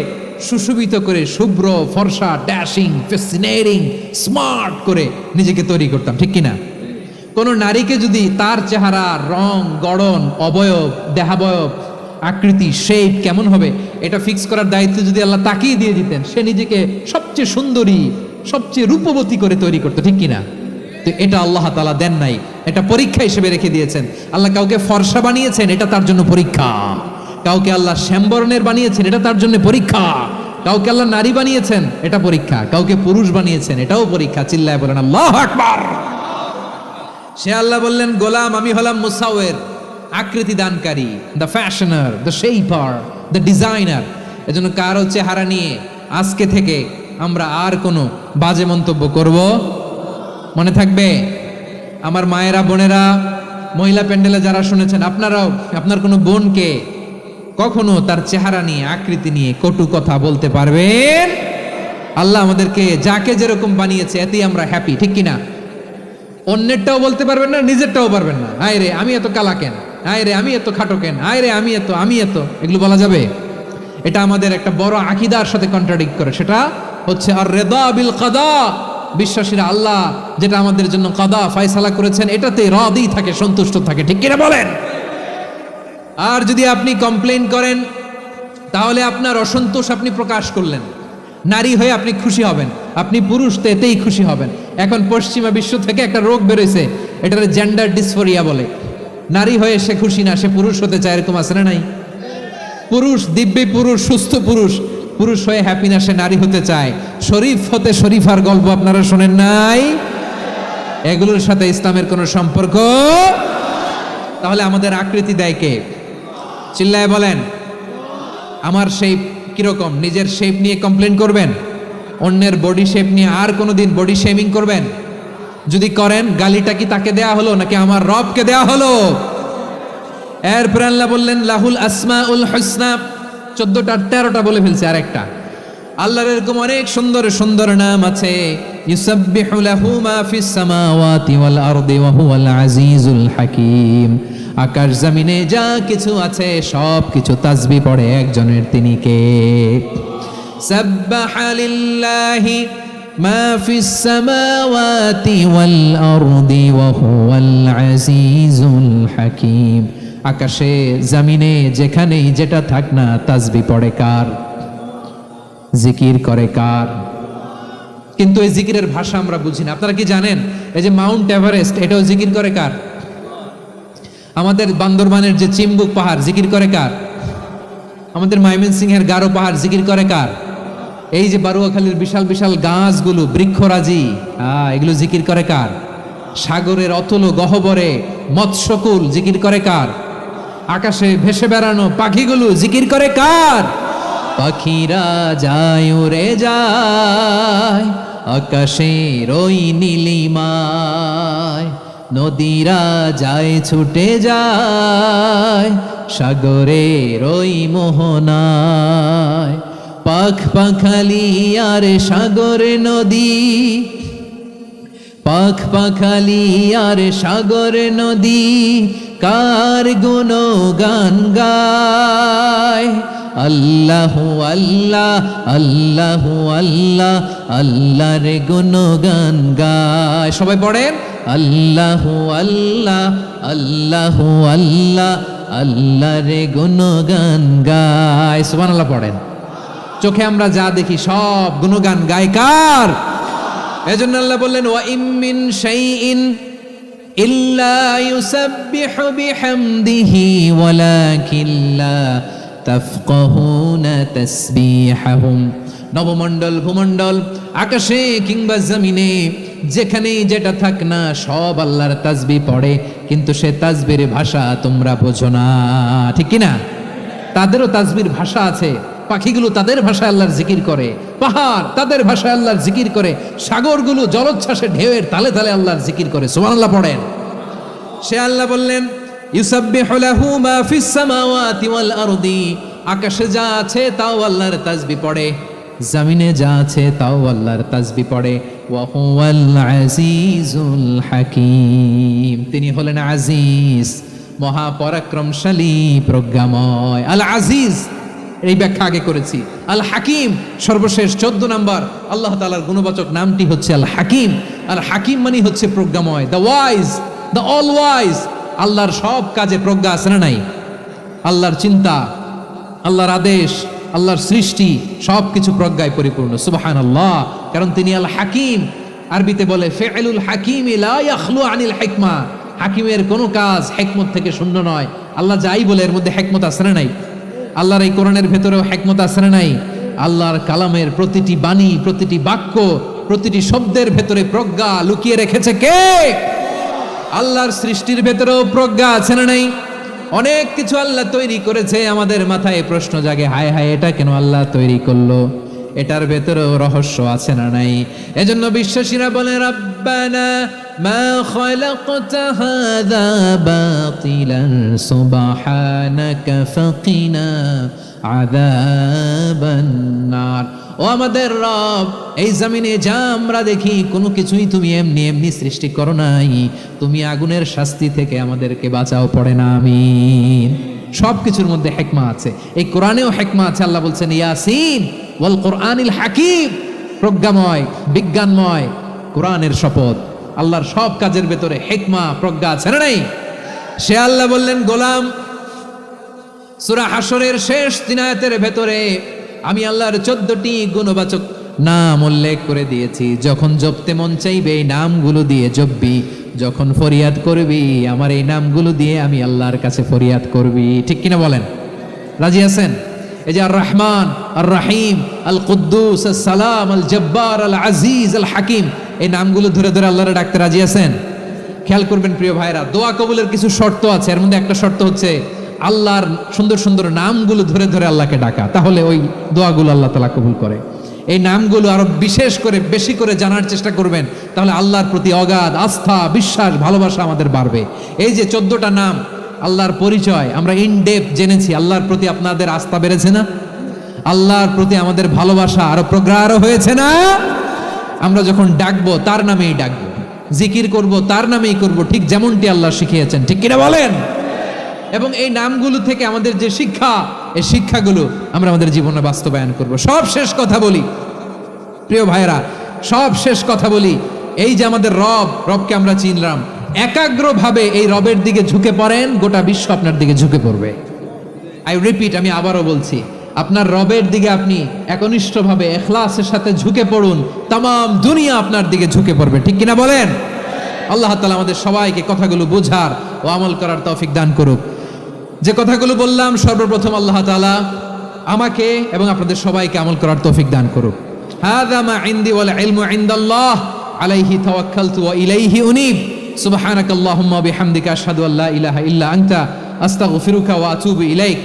সুশোভিত করে শুভ্র ফর্সা ড্যাশিং ফ্যাসিনেটিং স্মার্ট করে নিজেকে তৈরি করতাম, ঠিক কিনা? কোন নারীকে যদি তার চেহারা, রং, গড়ন, অবয়ব, দেহাবয়ব, আকৃতি, শেপ কেমন হবে এটা ফিক্স করার দায়িত্ব যদি আল্লাহ তাকিয়ে দিয়ে দিতেন, সে নিজেকে সবচেয়ে সুন্দরী, সবচেয়ে রূপবতী করে তৈরি করতো, ঠিক কিনা? তো এটা আল্লাহ তাআলা দেন নাই, এটা পরীক্ষা হিসেবে রেখে দিয়েছেন। আল্লাহ কাউকে ফর্সা বানিয়েছেন, এটা তার জন্য পরীক্ষা। কাউকে আল্লাহ শ্যামবর্ণের বানিয়েছেন, এটা তার জন্য পরীক্ষা। কাউকে আল্লাহ নারী বানিয়েছেন, এটা পরীক্ষা। কাউকে পুরুষ বানিয়েছেন, এটাও পরীক্ষা। চিল্লায় বলেন আল্লাহু আকবার। সে আল্লাহ বললেন, গোলাম আমি হলাম মুসাওয়ের, আকৃতি দানকারী, the fashioner, the shaper, the designer. এজন্য কারো চেহারা নিয়ে আজকে থেকে আমরা আর কোনো বাজে মন্তব্য করব মনে থাকবে? আমার মায়েরা, বোনেরা, মহিলা প্যান্ডেলে যারা শুনেছেন, আপনারাও আপনার কোনো বোনকে কখনো তার চেহারা নিয়ে, আকৃতি নিয়ে কটু কথা বলতে পারবেন? আল্লাহ আমাদেরকে যাকে যেরকম বানিয়েছে এতেই আমরা হ্যাপি, ঠিক কিনা? অন্যেরটাও বলতে পারবেন না, নিজেরটাও পারবেন না। আয় রে আমি এত কালা কেন, আয় রে আমি এত খাটো কেন, আয় রে আমি এত, এগুলো বলা যাবে? এটা আমাদের একটা বড় আকীদার সাথে কন্ট্রাডিক্ট করে। সেটা হচ্ছে আর রিদা বিল কাদা। বিশ্বাসীরা আল্লাহ যেটা আমাদের জন্য কাদা ফয়সালা করেছেন এটাতে রাদি থাকে, সন্তুষ্ট থাকে, ঠিক কিনা বলেন? আর যদি আপনি কমপ্লেইন করেন তাহলে আপনার অসন্তোষ আপনি প্রকাশ করলেন। নারী হয়ে আপনি খুশি হবেন, আপনি পুরুষ তো এতেই খুশি হবেন। এখন পশ্চিমা বিশ্ব থেকে একটা রোগ বেরোইছে, এটার জেন্ডার ডিসফোরিয়া বলে। নারী হয়ে সে খুশি না, সে পুরুষ হতে চায়, এরকম আছে না নাই? পুরুষ, দিব্যি পুরুষ, সুস্থ পুরুষ, পুরুষ হয়ে হ্যাপি না, সে নারী হতে চায়। শরীফ হতে শরীফার গল্প আপনারা শোনেন নাই? এগুলোর সাথে ইসলামের কোনো সম্পর্ক? তাহলে আমাদের আকৃতি দেয় কে? চিল্লায় বলেন। আমার শেপ কিরকম, নিজের শেপ নিয়ে কমপ্লেন করবেন? অন্যের বডি শেপ নিয়ে আর কোনোদিন বডি শেমিং করবেন? যদি করেন, গালিটা কি তাকে দেয়া হলো নাকি আমার রবকে দেয়া হলো? এরপর আল্লাহ বললেন লাহুল আসমাউল হুসনা, 14টা 13টা বলে ফেলছে, আর একটা। আল্লাহর এরকম অনেক সুন্দর সুন্দর নাম আছে। ইউসাব্বিহু লাহু মা ফিস সামাওয়াতি ওয়াল আরদি ওয়া হুয়াল আজিজুল হাকীম। আকাশ জমিনে যা কিছু আছে সব কিছু তাসবিহ পড়ে একজনের, তিনি কে? সাব্বাহা লিল্লাহি মা ফিস সামাওয়াতি ওয়াল আরদি ওয়া হুয়াল আজিজুল হাকীম। আকাশে জমিনে যেখানেই যেটা থাক না, তাসবিহ পড়ে কার? জিকির করে কার? কিন্তু এই জিকিরের ভাষা আমরা বুঝি না। আপনারা কি জানেন এই যে মাউন্ট এভারেস্ট, এটাও জিকির করে কার? আমাদের বান্দরবানের যে চিম্বুক পাহাড়, জিকির করে কার? আমাদের ময়মনসিংহের গারো পাহাড়, জিকির করে কার? এই যে বারুয়াখালীর বিশাল বিশাল গাছগুলো, বৃক্ষরাজি, এগুলো জিকির করে কার? সাগরের অতল গহ্বরে মৎস্যকুল, জিকির করে কার? আকাশে ভেসে বেড়ানো পাখিগুলো, জিকির করে কার? পাখিরা যায় উড়ে যায় আকাশের ওই নীলিমায়, নদীরা যায় ছুটে যায় সাগরের ওই মোহনায়। পাখ পাখালি আর সাগর নদী, পাখ পাখালি আর সাগর নদী, কার গুণগান গায়? আল্লাহু আল্লাহ আল্লাহু আল্লাহ, আল্লাহর গুণগান গায়। সবাই পড়েন আল্লাহু আল্লাহ আল্লাহু আল্লাহ, আল্লাহর গুণগান গায়। সুবহানাল্লাহ পড়েন। চোখে আমরা যা দেখি সব গুণগান গায় কার? এজন্য আল্লাহ বললেন ওয়া ইম মিন শাইইন ইল্লা ইউসাব্বিহু বিহামদিহি ওয়ালাকিন লা তাফকাহুনা তাসবিহাহুম। নবমণ্ডল, ভূমণ্ডল, আকাশে কিংবা জমিনে যেখানে যেটা থাক না সব আল্লাহর তাসবিহ পড়ে, কিন্তু সে তাসবির ভাষা তোমরা বোঝো না, ঠিক কিনা? তাদেরও তাসবির ভাষা আছে। পাখিগুলো তাদের ভাষায় আল্লাহর জিকির করে, পাহাড় তাদের ভাষায় আল্লাহর জিকির করে, সাগরগুলো জলোচ্ছ্বাসে ঢেউয়ের তালে তালে আল্লাহর জিকির করে। সুবহানাল্লাহ পড়েন। সে আল্লাহ বললেন ইউসাব্বিহু লাহু মা ফিস সামাওয়াতি ওয়াল আরদি, আকাশে যা আছে তাও আল্লাহর তাসবিহ পড়ে, জমিনে যা আছে তাও আল্লাহর তাসবিহ পড়ে। ওয়া হুয়াল আজিজুল হাকীম, তিনি হলেন আজিজ, মহাপরাক্রমশালী, প্রজ্ঞাময়। আল আজিজ, এই ব্যাখ্যা আগে করেছি। আল হাকিম সর্বশেষ 14 নম্বর আল্লাহ তাআলার গুণবাচক নামটি হচ্ছে আল হাকিম। আল হাকিম মানে হচ্ছে প্রজ্ঞাময়, the wise, the all wise. আল্লাহর সব কাজে প্রজ্ঞা আছে না নাই? আল্লাহর চিন্তা, আল্লাহর আদেশ, আল্লাহর সৃষ্টি সবকিছু প্রজ্ঞায় পরিপূর্ণ। সুবহানাল্লাহ, কারণ তিনি আল হাকিম। আরবিতে বলে ফিআলুল হাকিম লা ইয়াখলু আনিল হিকমা। হাকিমের কোনো কাজ হিকমত থেকে শূন্য নয়। আল্লাহ যাই বলে এর মধ্যে হিকমত আছে না নাই? আল্লাহর এই কোরআনের ভেতরেও হিকমত আছে না নাই? আল্লাহর কালামের প্রতিটি বাণী, প্রতিটি বাক্য, প্রতিটি শব্দের ভেতরে প্রজ্ঞা লুকিয়ে রেখেছে কে? আল্লাহর সৃষ্টির ভেতরেও প্রজ্ঞা আছে না নাই? অনেক কিছু আল্লাহ তৈরি করেছে, আমাদের মাথায় প্রশ্ন জাগে, হায় হায় এটা কেন আল্লাহ তৈরি করলো? এটার ভেতরেও রহস্য আছে না নাই? এজন্য বিশ্বাসীরা বলে রব্বানা মা খালাকতা হাযা বাতিলান সুবহানাকা ফাকিনা আযাবান নার। ও আমাদের রব, এই জমিনে যা আমরা দেখি কোনো কিছুই তুমি এমনি এমনি সৃষ্টি করো নাই, তুমি আগুনের শাস্তি থেকে আমাদেরকে বাঁচাও, পড়ে না আমিন। সব কিছুর মধ্যে হিকমা আছে, এই কোরআনেও হিকমা আছে। আল্লাহ বলছেন ইয়াসিন ওয়াল কোরআনিল হাকিম, প্রজ্ঞাময়, বিজ্ঞানময় কোরআনের শপথ। আল্লাহর সব কাজের ভেতরে হিকমা, প্রজ্ঞা আছে না নাই? সে আল্লাহ বললেন গোলাম, সূরা হাশরের শেষ 3 আয়াতের ভেতরে আমি আল্লাহর 14টি গুণবাচক নাম উল্লেখ করে দিয়েছি। যখন জপতে মন চাইবে এই নামগুলো দিয়ে জপবি, যখন ফরিয়াদ করবি আমার এই নামগুলো দিয়ে আমি আল্লাহর কাছে ফরিয়াদ করবি। ঠিক কিনা বলেন? রাজি আছেন? এই যে আর রহমান, আর রাহিম, আল কুদ্দুস, আল সালাম, আল জব্বার, আল আজিজ, আল হাকিম, এই নামগুলো ধরে ধরে আল্লাহরে ডাকতে রাজি আছেন? খেয়াল করবেন প্রিয় ভাইরা, দোয়া কবুলের কিছু শর্ত আছে। এর মধ্যে একটা শর্ত হচ্ছে আল্লাহর সুন্দর সুন্দর নামগুলো ধরে ধরে আল্লাহকে ডাকা, তাহলে ওই দোয়াগুলো আল্লাহ তাআলা কবুল করে। এই নামগুলো আরো বিশেষ করে বেশি করে জানার চেষ্টা করবেন, তাহলে আল্লাহর প্রতি অগাধ আস্থা, বিশ্বাস, ভালোবাসা আমাদের বাড়বে। এই যে 14টা নাম আল্লাহর পরিচয় আমরা ইন ডেপথ জেনেছি, আল্লাহর প্রতি আপনাদের আস্থা বেড়েছে না? আল্লাহর প্রতি আমাদের ভালোবাসা আরো প্রগাঢ় হয়েছে না? আমরা যখন ডাকবো তার নামেই ডাকবো, জিকির করব তার নামেই করব, ঠিক যেমনটি আল্লাহ শিখিয়েছেন। ঠিক কিনা বলেন? এবং এই নামগুলো থেকে আমাদের যে শিক্ষা, এই শিক্ষাগুলো আমরা আমাদের জীবনে বাস্তবায়ন করব। সব শেষ কথা বলি প্রিয় ভাইরা, সব শেষ কথা বলি, এই যে আমাদের রবকে আমরা চিনলাম, একাগ্রভাবে এই রবের দিকে ঝুঁকে পড়েন, গোটা বিশ্ব আপনার দিকে ঝুঁকে পড়বে। আই রিপিট, আমি আবারও বলছি, আপনার রবের দিকে আপনি একনিষ্ঠভাবে ইখলাসের সাথে ঝুঁকে পড়ুন, তাম দুনিয়া আপনার দিকে ঝুঁকে পড়বে। ঠিক কিনা বলেন? আল্লাহ তাআলা আমাদের সবাইকে কথাগুলো বোঝার ও আমল করার তৌফিক দান করুক। যে কথাগুলো বললাম, সর্বপ্রথম আল্লাহ তাআলা আমাকে এবং আপনাদের সবাইকে আমল করার তৌফিক দান করুক। হাযা মা ইনদি ওয়াল ইলমু ইনদাল্লাহ আলাইহি তাওয়াক্কালতু ওয়া ইলাইহি উনীব। সুবহানাকাল্লাহুম্মা বিহামদিকা আশহাদু আল্লা ইলাহা ইল্লা আনতা আস্তাগফিরুকা ওয়া আতুবু ইলাইক।